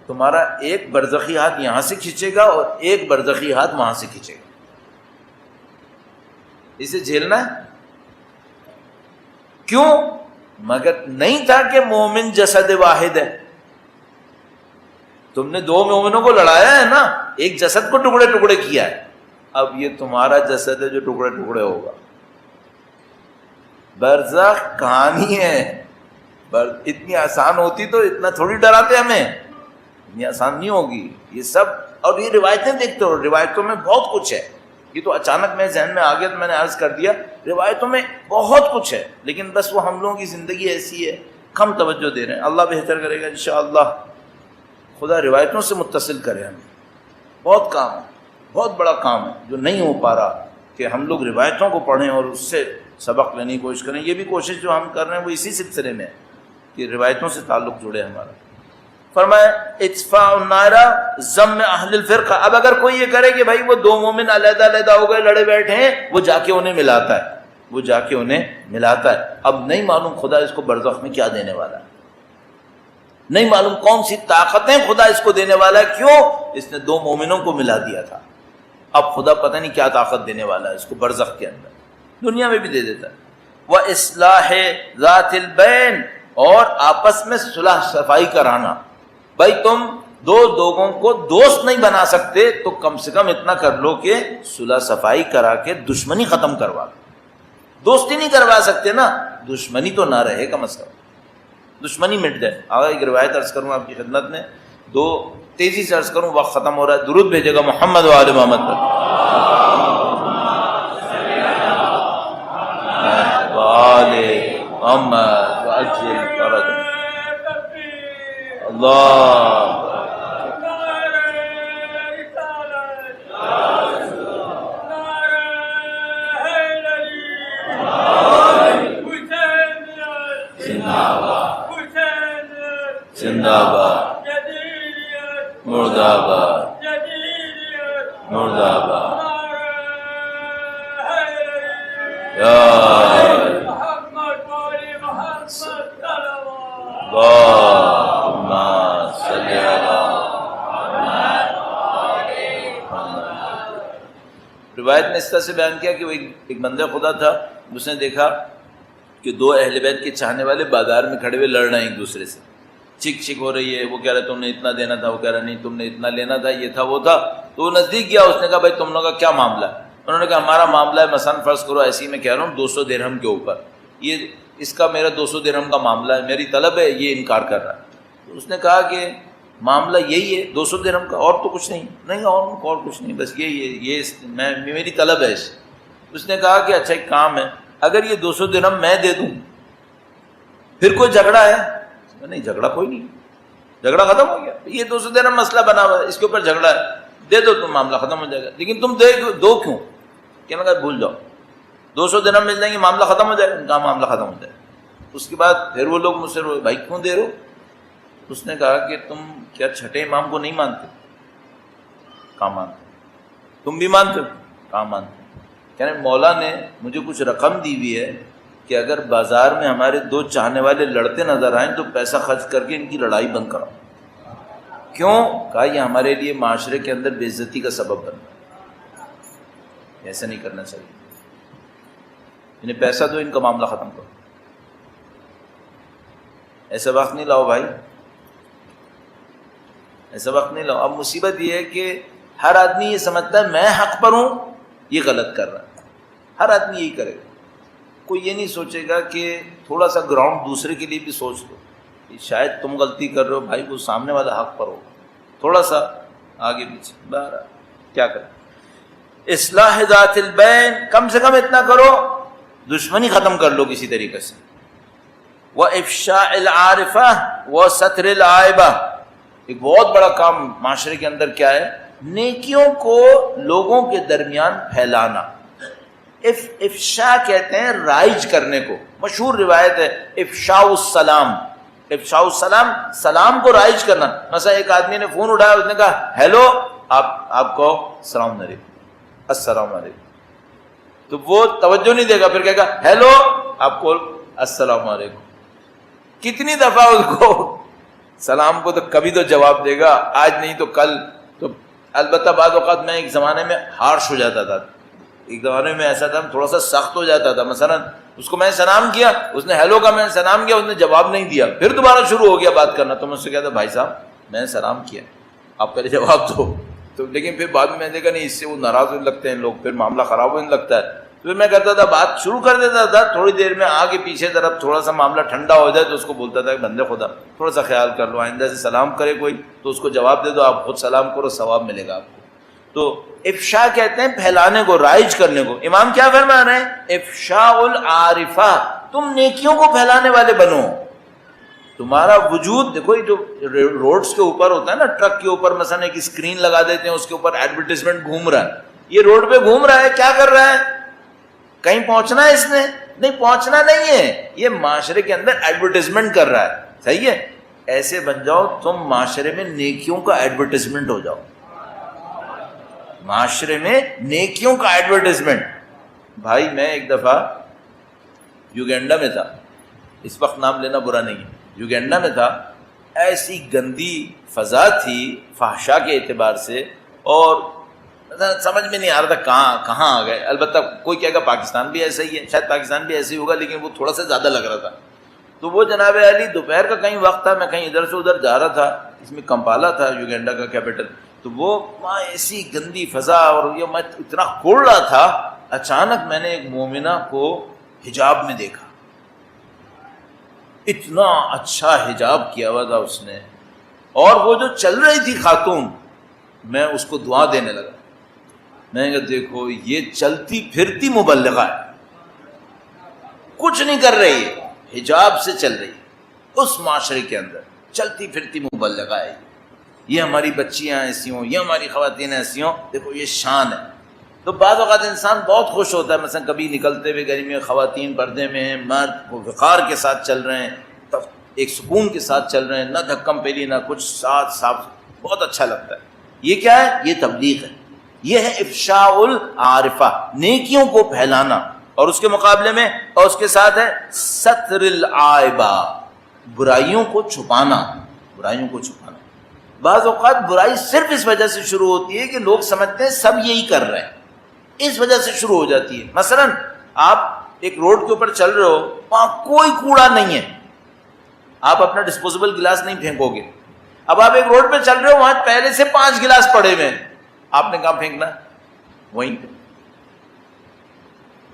تمہارا ایک برزخی ہاتھ یہاں سے کھینچے گا اور ایک برزخی ہاتھ وہاں سے کھینچے گا. اسے جھیلنا ہے. کیوں؟ مگر نہیں تھا کہ مومن جسد واحد ہے. تم نے دو مومنوں کو لڑایا ہے نا، ایک جسد کو ٹکڑے ٹکڑے کیا ہے. اب یہ تمہارا جسد ہے جو ٹکڑے ٹکڑے ہوگا. برزخ کہانی ہے. اتنی آسان ہوتی تو اتنا تھوڑی ڈراتے ہمیں. اتنی آسان نہیں ہوگی یہ سب. اور یہ روایتیں دیکھتے ہو، روایتوں میں بہت کچھ ہے. یہ تو اچانک میں ذہن میں آ گیا تو میں نے عرض کر دیا. روایتوں میں بہت کچھ ہے، لیکن بس وہ ہم لوگوں کی زندگی ایسی ہے، کم توجہ دے رہے ہیں. اللہ بہتر کرے گا انشاءاللہ. خدا روایتوں سے متصل کرے ہمیں. بہت کام ہے، بہت بڑا کام ہے جو نہیں ہو پا رہا کہ ہم لوگ روایتوں کو پڑھیں اور اس سے سبق لینے کی کوشش کریں. یہ بھی کوشش جو ہم کر رہے ہیں وہ اسی سلسلے میں ہے کہ روایتوں سے تعلق جڑے ہمارا. فرمایا اطفاء النار ضم اہل الفرقہ. اب اگر کوئی یہ کرے کہ بھائی وہ دو مومن علیحدہ علیحدہ ہو گئے، لڑے بیٹھے ہیں، وہ جا کے انہیں ملاتا ہے، وہ جا کے انہیں ملاتا ہے. اب نہیں معلوم خدا اس کو برزخ میں کیا دینے والا ہے، نہیں معلوم کون سی طاقتیں خدا اس کو دینے والا ہے. کیوں؟ اس نے دو مومنوں کو ملا دیا تھا. اب خدا پتہ نہیں کیا طاقت دینے والا ہے اس کو برزخ کے اندر. دنیا میں بھی دے دیتا ہے. وَإِصْلَاحِ ذَاتِ الْبَيْنِ، اور آپس میں صلح صفائی کرانا. بھائی تم دو لوگوں کو دوست نہیں بنا سکتے تو کم سے کم اتنا کر لو کہ صلح صفائی کرا کے دشمنی ختم کروا. دوستی نہیں کروا سکتے نا، دشمنی تو نہ رہے کم از کم، دشمنی مٹ جائے. ایک روایت عرض کروں آپ کی خدمت میں، دو تیزی سے عرض کروں، وقت ختم ہو رہا ہے. درود بھیجے گا محمد و آل محمد پر. محمد وعجل فرجہ. اللہ زندہ باد، مرد آباد، مرد آباد. روایت نے اس طرح سے بیان کیا کہ وہ ایک بندہ خدا تھا، اس نے دیکھا کہ دو اہل بیت کے چاہنے والے بازار میں کھڑے ہوئے لڑ رہے ہیں ایک دوسرے سے. چک چک ہو رہی ہے. وہ کہہ رہا تم نے اتنا دینا تھا، وہ کہہ رہا نہیں تم نے اتنا لینا تھا، یہ تھا وہ تھا. تو وہ نزدیک گیا، اس نے کہا بھائی تم لوگوں کا کیا معاملہ ہے؟ انہوں نے کہا ہمارا معاملہ ہے مثلا فرض کرو ایسی میں کہہ رہا ہوں 200 درہم کے اوپر، یہ اس کا میرا 200 درہم کا معاملہ ہے، میری طلب ہے، یہ انکار کر رہا ہے. تو اس نے کہا کہ معاملہ یہی ہے 200 درہم کا، اور تو کچھ نہیں. نہیں اور کچھ نہیں، بس یہی ہے، یہ میری طلب ہے. اس نے کہا کہ اچھا ایک کام ہے، اگر یہ 200 درہم میں دے دوں پھر کوئی جھگڑا ہے؟ نہیں جھگڑا کوئی نہیں، جھگڑا ختم ہو گیا. یہ 200 درہم مسئلہ بنا ہوا ہے، اس کے اوپر جھگڑا ہے، دے دو تم، معاملہ ختم ہو جائے گا. لیکن تم دو کیوں؟ کہنے لگا بھول جاؤ، 200 درہم مل جائیں گے، معاملہ ختم ہو جائے گا. کہا معاملہ ختم ہو جائے گا. اس کے بعد پھر وہ لوگ مجھ سے روئے، بھائی کیوں دے رہے ہو؟ اس نے کہا کہ تم کیا چھٹے امام کو نہیں مانتے؟ کہاں مانتے؟ تم بھی مانتے ہو؟ کہاں مانتے؟ کہنے مولا نے مجھے کچھ رقم دی ہوئی ہے کہ اگر بازار میں ہمارے دو چاہنے والے لڑتے نظر آئیں تو پیسہ خرچ کر کے ان کی لڑائی بند کراؤ. کیوں؟ کہا یہ ہمارے لیے معاشرے کے اندر بے عزتی کا سبب بن رہا ہے، ایسا نہیں کرنا چاہیے. انہیں پیسہ دو، ان کا معاملہ ختم کرو. ایسا وقت نہیں لاؤ بھائی، ایسا وقت نہیں لاؤ. اب مصیبت یہ ہے کہ ہر آدمی یہ سمجھتا ہے میں حق پر ہوں، یہ غلط کر رہا ہے. ہر آدمی یہی کرے گا. کوئی یہ نہیں سوچے گا کہ تھوڑا سا گراؤنڈ دوسرے کے لیے بھی سوچ دو کہ شاید تم غلطی کر رہے ہو بھائی، وہ سامنے والا حق پر ہو، تھوڑا سا آگے پیچھے. بہرحال کیا کریں، اصلاح ذات البین، کم سے کم اتنا کرو دشمنی ختم کر لو کسی طریقے سے. وَإِفْشَاءِ الْعَارِفَةِ وَسَتْرِ الْعَائِبَةِ. ایک بہت بڑا کام معاشرے کے اندر کیا ہے؟ نیکیوں کو لوگوں کے درمیان پھیلانا. افشاء کہتے ہیں رائج کرنے کو. مشہور روایت ہے افشاء السلام. افشاء السلام، سلام کو رائج کرنا. مثلا ایک آدمی نے فون اٹھایا، اس نے کہا ہیلو، آپ کو السلام علیکم، السلام علیکم. تو وہ توجہ نہیں دے گا، پھر کہے گا ہیلو، آپ کو السلام علیکم. کتنی دفعہ اس کو سلام کو تو کبھی تو جواب دے گا، آج نہیں تو کل تو۔ البتہ بعض اوقات میں ایک زمانے میں ہارش ہو جاتا تھا، ایک زمانے میں ایسا تھا تھوڑا سا سخت ہو جاتا تھا، مثلا اس کو میں نے سلام کیا، اس نے ہیلو کا، میں نے سلام کیا، اس نے جواب نہیں دیا، پھر دوبارہ شروع ہو گیا بات کرنا، تو میں اس سے کہتا بھائی صاحب میں نے سلام کیا، آپ پہلے جواب دو۔ تو لیکن پھر بعد میں دیکھا نہیں، اس سے وہ ناراض ہونے لگتے ہیں لوگ، پھر معاملہ خراب ہونے لگتا ہے۔ پھر میں کرتا تھا بات شروع کر دیتا تھا، تھوڑی دیر میں آگے پیچھے طرف تھوڑا سا معاملہ ٹھنڈا ہو جائے تو اس کو بولتا تھا کہ بندے خدا تھوڑا سا خیال کر لو، آئندہ سے سلام کرے کوئی تو اس کو جواب دے دو، آپ خود سلام کرو، ثواب ملے گا آپ کو۔ تو افشا کہتے ہیں پھیلانے کو، رائج کرنے کو۔ امام کیا فرما رہے ہیں؟ افشاء العارفہ، تم نیکیوں کو پھیلانے والے بنو۔ تمہارا وجود دیکھو، یہ جو روڈز کے اوپر ہوتا ہے نا، ٹرک کے اوپر مثلا ایک اسکرین لگا دیتے ہیں، اس کے اوپر ایڈورٹیزمنٹ گھوم رہا ہے، یہ روڈ پہ گھوم رہا ہے، کیا کر رہا ہے؟ کہیں پہنچنا ہے اس نے؟ نہیں، پہنچنا نہیں ہے، یہ معاشرے کے اندر ایڈورٹیزمنٹ کر رہا ہے، صحیح ہے؟ ایسے بن جاؤ تم معاشرے میں نیکیوں کا ایڈورٹیزمنٹ ہو جاؤ، معاشرے میں نیکیوں کا ایڈورٹیزمنٹ۔ بھائی میں ایک دفعہ یوگینڈا میں تھا، اس وقت نام لینا برا نہیں ہے، یوگینڈا میں تھا، ایسی گندی فضا تھی فحشا کے اعتبار سے، اور سمجھ میں نہیں آ رہا تھا کہاں آ گئے۔ البتہ کوئی کہے گا پاکستان بھی ایسا ہی ہے، شاید پاکستان بھی ایسے ہی ہوگا، لیکن وہ تھوڑا سا زیادہ لگ رہا تھا۔ تو وہ جناب علی دوپہر کا کہیں وقت تھا، میں کہیں ادھر سے ادھر جا رہا تھا، اس میں کمپالا تھا یوگینڈا کا کیپٹل، تو وہ وہاں ایسی گندی فضا، اور یہ میں اتنا کوڑ رہا تھا، اچانک میں نے ایک مومنہ کو حجاب میں دیکھا، اتنا اچھا حجاب کیا ہوا تھا اس نے، اور وہ جو چل رہی تھی خاتون، میں اس کو دعا دینے لگا، میں نے کہا دیکھو یہ چلتی پھرتی مبلغہ ہے، کچھ نہیں کر رہی ہے، حجاب سے چل رہی ہے، اس معاشرے کے اندر چلتی پھرتی مبلغہ ہے، یہ ہماری بچیاں ایسی ہوں، یہ ہماری خواتین ایسی ہوں، دیکھو یہ شان ہے۔ تو بعض اوقات انسان بہت خوش ہوتا ہے، مثلا کبھی نکلتے ہوئے گلی میں خواتین پردے میں ہیں، مرد وقار کے ساتھ چل رہے ہیں، ایک سکون کے ساتھ چل رہے ہیں، نہ دھکم پیلی نہ کچھ، ساتھ صاف، بہت اچھا لگتا ہے۔ یہ کیا ہے؟ یہ تبلیغ ہے، یہ ہے افشاء العارفہ، نیکیوں کو پھیلانا، اور اس کے مقابلے میں اور اس کے ساتھ ہے ستر العائبہ، برائیوں کو چھپانا، برائیوں کو چھپانا۔ بعض اوقات برائی صرف اس وجہ سے شروع ہوتی ہے کہ لوگ سمجھتے ہیں سب یہی کر رہے ہیں، اس وجہ سے شروع ہو جاتی ہے۔ مثلا آپ ایک روڈ کے اوپر چل رہے ہو، وہاں کوئی کوڑا نہیں ہے، آپ اپنا ڈسپوزیبل گلاس نہیں پھینکو گے، اب آپ ایک روڈ پہ چل رہے ہو، وہاں پہلے سے 5 گلاس پڑے ہوئے ہیں، آپ نے کہاں پھینکنا؟ وہیں پہ۔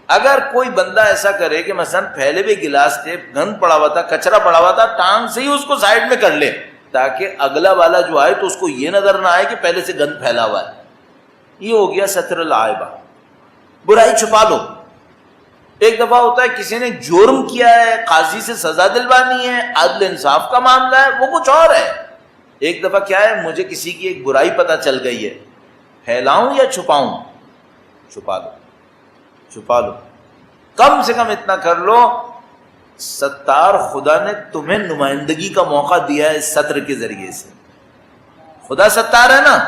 اگر کوئی بندہ ایسا کرے کہ مثلا پہلے بھی گلاس تھے، گند پڑا ہوا تھا، کچرا پڑا ہوا تھا، ٹانگ سے ہی اس کو سائڈ میں کر لے، تاکہ اگلا والا جو آئے تو اس کو یہ نظر نہ آئے کہ پہلے سے گند پھیلا ہوا ہے، یہ ہو گیا ستر العائبہ، برائی چھپا لو۔ ایک دفعہ ہوتا ہے کسی نے جرم کیا ہے، قاضی سے سزا دلوانی ہے، عدل انصاف کا معاملہ ہے، وہ کچھ اور ہے۔ ایک دفعہ کیا ہے، مجھے کسی کی ایک برائی پتہ چل گئی ہے، پھیلاؤں یا چھپاؤں؟ چھپا لو، چھپا لو، کم سے کم اتنا کر لو، ستار خدا نے تمہیں نمائندگی کا موقع دیا ہے اس سطر کے ذریعے سے، خدا ستار ہے نا،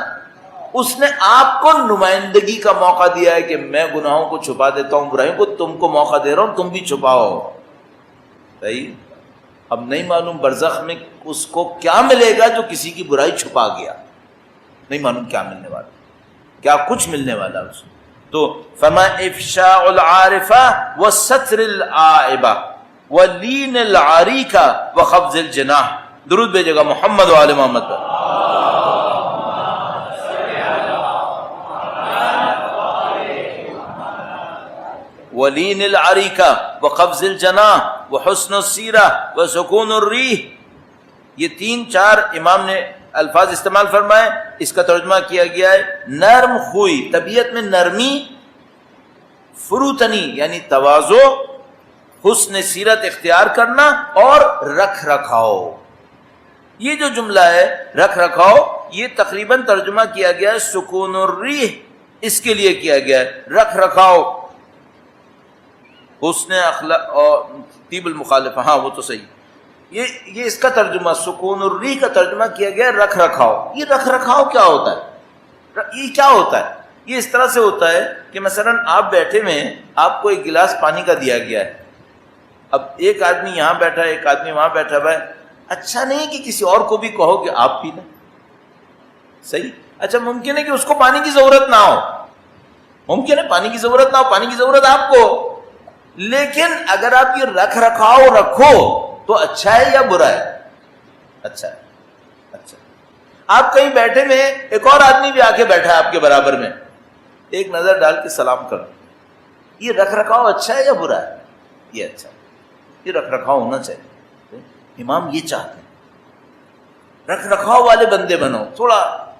اس نے آپ کو نمائندگی کا موقع دیا ہے کہ میں گناہوں کو چھپا دیتا ہوں، برائیوں کو تم کو موقع دے رہا ہوں، تم بھی چھپاؤ، صحیح؟ اب نہیں معلوم برزخ میں اس کو کیا ملے گا جو کسی کی برائی چھپا گیا، نہیں معلوم کیا ملنے والا، کیا کچھ ملنے والا اس کو۔ تو فما افشاء العارفہ وستر العائبہ ولین العریکہ وخفض الجناح۔ درود بھیجے گا محمد و آل محمد پر۔ ولین العریکہ وقفض الجناح وحسن السیرہ وسکون الریح، یہ 3-4 امام نے الفاظ استعمال فرمائے، اس کا ترجمہ کیا گیا ہے نرم خوئی، طبیعت میں نرمی، فروتنی یعنی تواضع، حسن سیرت اختیار کرنا، اور رکھ رکھاؤ۔ یہ جو جملہ ہے رکھ رکھاؤ، یہ تقریباً ترجمہ کیا گیا ہے سکون الریح، اس کے لیے کیا گیا ہے رکھ رکھاؤ، حسن اخلاق اور طیب المخالفہ، ہاں وہ تو صحیح، یہ اس کا ترجمہ سکون الریح کا ترجمہ کیا گیا ہے رکھ رکھاؤ۔ یہ رکھ رکھاؤ کیا ہوتا ہے؟ یہ کیا ہوتا ہے؟ یہ اس طرح سے ہوتا ہے کہ مثلا آپ بیٹھے ہوئے ہیں، آپ کو ایک گلاس پانی کا دیا گیا ہے، اب ایک آدمی یہاں بیٹھا ہے، ایک آدمی وہاں بیٹھا ہوا ہے، اچھا نہیں کہ کسی اور کو بھی کہو کہ آپ پی لیں، صحیح. اچھا ممکن ہے کہ اس کو پانی کی ضرورت نہ ہو، ممکن ہے پانی کی ضرورت نہ ہو، پانی کی ضرورت آپ کو، لیکن اگر آپ یہ رکھ رکھاؤ رکھو تو اچھا ہے یا برا ہے؟ اچھا ہے. اچھا آپ کہیں بیٹھے میں ایک اور آدمی بھی آ کے بیٹھا ہے آپ کے برابر میں، ایک نظر ڈال کے سلام کر دو. یہ رکھ رکھاؤ اچھا ہے یا برا ہے؟ یہ اچھا ہے، یہ رکھ رکھاؤ ہونا چاہیے. امام یہ چاہتے ہیں رکھ رکھاؤ والے بندے بنو، تھوڑا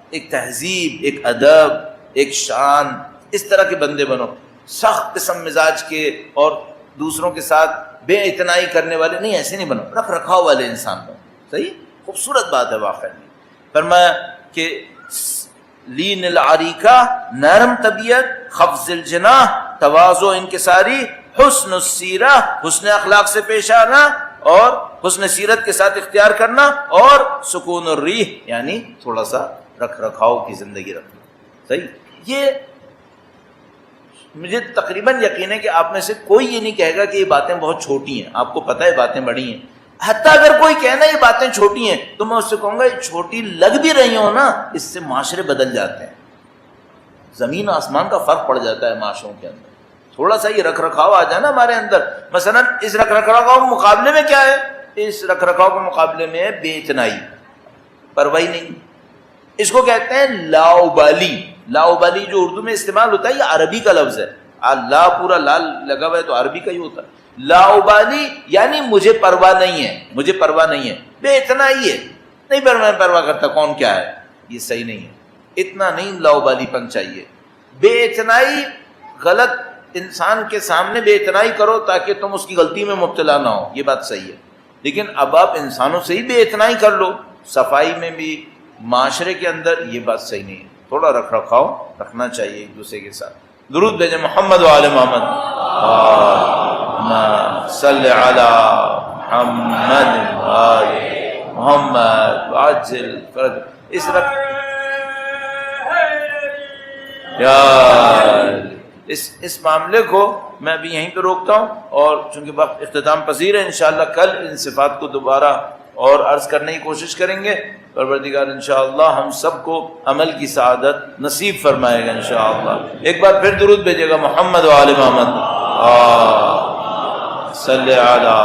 ایک تہذیب، ایک ادب، ایک شان، اس طرح کے بندے بنو. سخت قسم مزاج کے اور دوسروں کے ساتھ بے اعتنائی کرنے والے نہیں، ایسے نہیں بنو، رکھ رکھاؤ والے انسان بنو. صحیح، خوبصورت بات ہے واقعی. فرمایا کہ لین العریکہ، نرم طبیعت، خفض الجناح، تواضع انکساری، حسن السیرہ، حسن اخلاق سے پیش آنا اور حسن سیرت کے ساتھ اختیار کرنا، اور سکون الریح یعنی تھوڑا سا رکھ رکھاؤ کی زندگی رکھنا. صحیح. یہ مجھے تقریباً یقین ہے کہ آپ میں سے کوئی یہ نہیں کہے گا کہ یہ باتیں بہت چھوٹی ہیں، آپ کو پتہ ہے باتیں بڑی ہیں. حتیٰ اگر کوئی کہنا یہ باتیں چھوٹی ہیں تو میں اس سے کہوں گا یہ چھوٹی لگ بھی رہی ہوں نا، اس سے معاشرے بدل جاتے ہیں، زمین آسمان کا فرق پڑ جاتا ہے معاشروں کے اندر. تھوڑا سا یہ رکھ رکھاؤ آ جائے نا ہمارے اندر. مثلا اس رکھ رکھاؤ کے مقابلے میں کیا ہے؟ اس رکھ رکھاؤ کے مقابلے میں بے اعتنائی، پرواہی نہیں. اس کو کہتے ہیں لاؤبالی. لاؤبالی جو اردو میں استعمال ہوتا ہے یہ عربی کا لفظ ہے. لا پورا لال لگا ہوا ہے تو عربی کا ہی ہوتا ہے. لاؤبالی یعنی مجھے پرواہ نہیں ہے، مجھے پرواہ نہیں ہے، بے اعتنائی ہے، نہیں میں پرواہ کرتا کون کیا ہے. یہ صحیح نہیں ہے، اتنا نہیں لاؤبالی پن چاہیے. بے اعتنائی غلط، انسان کے سامنے بے اعتنائی کرو تاکہ تم اس کی غلطی میں مبتلا نہ ہو، یہ بات صحیح ہے. لیکن اب آپ انسانوں سے ہی بے اعتنائی کر لو، صفائی میں بھی معاشرے کے اندر، یہ بات صحیح نہیں ہے. تھوڑا رکھ رکھاؤ رکھنا چاہیے ایک دوسرے کے ساتھ. درود بھیجیں محمد و آل محمد. اللہم صلی علی محمد و آل محمد عجل فرج. اس رکھ اس معاملے کو میں ابھی یہیں پہ روکتا ہوں، اور چونکہ وقت اختتام پذیر ہے، انشاءاللہ کل ان صفات کو دوبارہ اور عرض کرنے کی کوشش کریں گے. پروردگار انشاءاللہ ہم سب کو عمل کی سعادت نصیب فرمائے گا انشاءاللہ. ایک بار پھر درود بھیجے گا محمد و آل محمد. صلی علی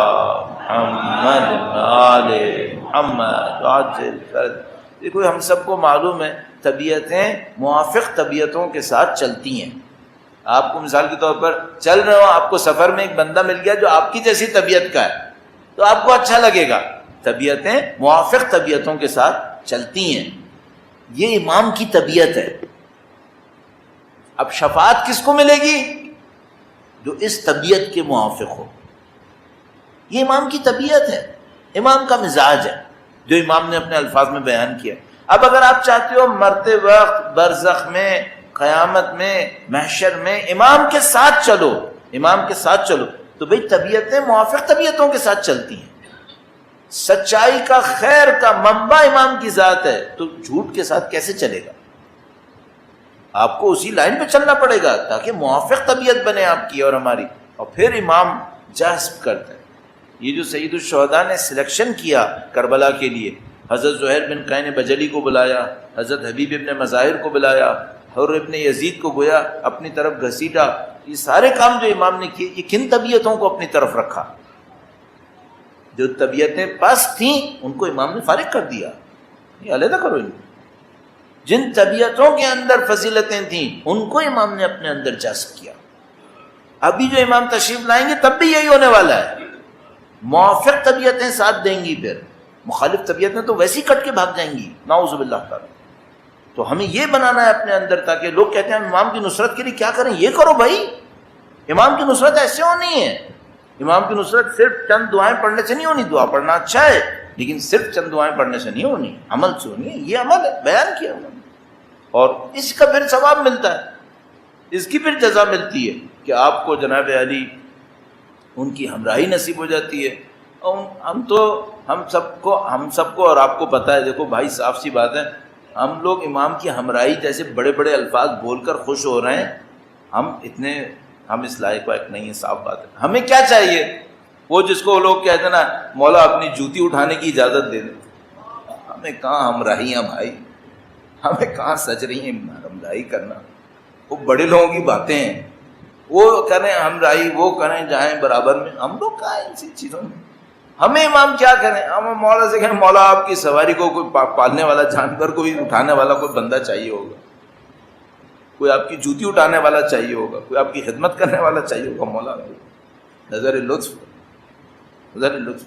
محمد و آل محمد عجل فرج. دیکھو ہم سب کو معلوم ہے طبیعتیں موافق طبیعتوں کے ساتھ چلتی ہیں. آپ کو مثال کے طور پر چل رہے ہو، آپ کو سفر میں ایک بندہ مل گیا جو آپ کی جیسی طبیعت کا ہے تو آپ کو اچھا لگے گا. طبیعتیں موافق طبیعتوں کے ساتھ چلتی ہیں، یہ امام کی طبیعت ہے. اب شفاعت کس کو ملے گی؟ جو اس طبیعت کے موافق ہو. یہ امام کی طبیعت ہے، امام کا مزاج ہے جو امام نے اپنے الفاظ میں بیان کیا. اب اگر آپ چاہتے ہو مرتے وقت برزخ میں، قیامت میں، محشر میں امام کے ساتھ چلو، امام کے ساتھ چلو، تو بھئی طبیعتیں موافق طبیعتوں کے ساتھ چلتی ہیں. سچائی کا، خیر کا منبع امام کی ذات ہے، تو جھوٹ کے ساتھ کیسے چلے گا؟ آپ کو اسی لائن پہ چلنا پڑے گا تاکہ موافق طبیعت بنے آپ کی اور ہماری. اور پھر امام جذب کرتے ہیں. یہ جو سید الشہداء نے سلیکشن کیا کربلا کے لیے، حضرت زہیر بن قین بجلی کو بلایا، حضرت حبیب ابن مظاہر کو بلایا، حر ابن یزید کو گویا اپنی طرف گھسیٹا، یہ سارے کام جو امام نے کیے، یہ کن طبیعتوں کو اپنی طرف رکھا؟ جو طبیعتیں پست تھیں ان کو امام نے فارغ کر دیا، یہ علیحدہ کرو. ان جن طبیعتوں کے اندر فضیلتیں تھیں ان کو امام نے اپنے اندر جذب کیا. ابھی جو امام تشریف لائیں گے تب بھی یہی ہونے والا ہے. موافق طبیعتیں ساتھ دیں گی، پھر مخالف طبیعتیں تو ویسی کٹ کے بھاگ جائیں گی، نعوذ باللہ تعالی. تو ہمیں یہ بنانا ہے اپنے اندر، تاکہ لوگ کہتے ہیں امام کی نصرت کے لیے کیا کریں، یہ کرو بھائی. امام کی نصرت ایسے ہونی ہے. امام کی نصرت صرف چند دعائیں پڑھنے سے نہیں ہونی. دعا پڑھنا اچھا ہے لیکن صرف چند دعائیں پڑھنے سے نہیں ہونی، عمل سے ہونی ہے. یہ عمل ہے، بیان کیا انہوں نے، اور اس کا پھر ثواب ملتا ہے، اس کی پھر جزا ملتی ہے کہ آپ کو جناب علی ان کی ہمراہی نصیب ہو جاتی ہے. اور ہم سب کو اور آپ کو پتہ ہے، دیکھو بھائی صاف سی بات ہے، ہم لوگ امام کی ہمراہی جیسے بڑے بڑے الفاظ بول کر خوش ہو رہے ہیں، ہم اس لائق وائق نہیں ہے. صاف بات ہے. ہمیں کیا چاہیے؟ وہ جس کو لوگ کہتے ہیں نا مولا اپنی جوتی اٹھانے کی اجازت دے دے، ہمیں کہاں ہم راہیاں بھائی، ہمیں کہاں سج رہی ہیں ہم راہی کرنا، وہ بڑے لوگوں کی باتیں ہیں، وہ کریں ہم راہی، وہ کریں جائیں برابر میں، ہم لوگ کہاں ہیں ان چیزوں میں؟ ہمیں امام کیا کریں؟ ہم مولا سے کہیں مولا آپ کی سواری کو کوئی پالنے والا جانور، کوئی اٹھانے والا کوئی بندہ چاہیے ہوگا، کوئی آپ کی جوتی اٹھانے والا چاہیے ہوگا، کوئی آپ کی خدمت کرنے والا چاہیے ہوگا، مولا نظر لطف، نظر لطف۔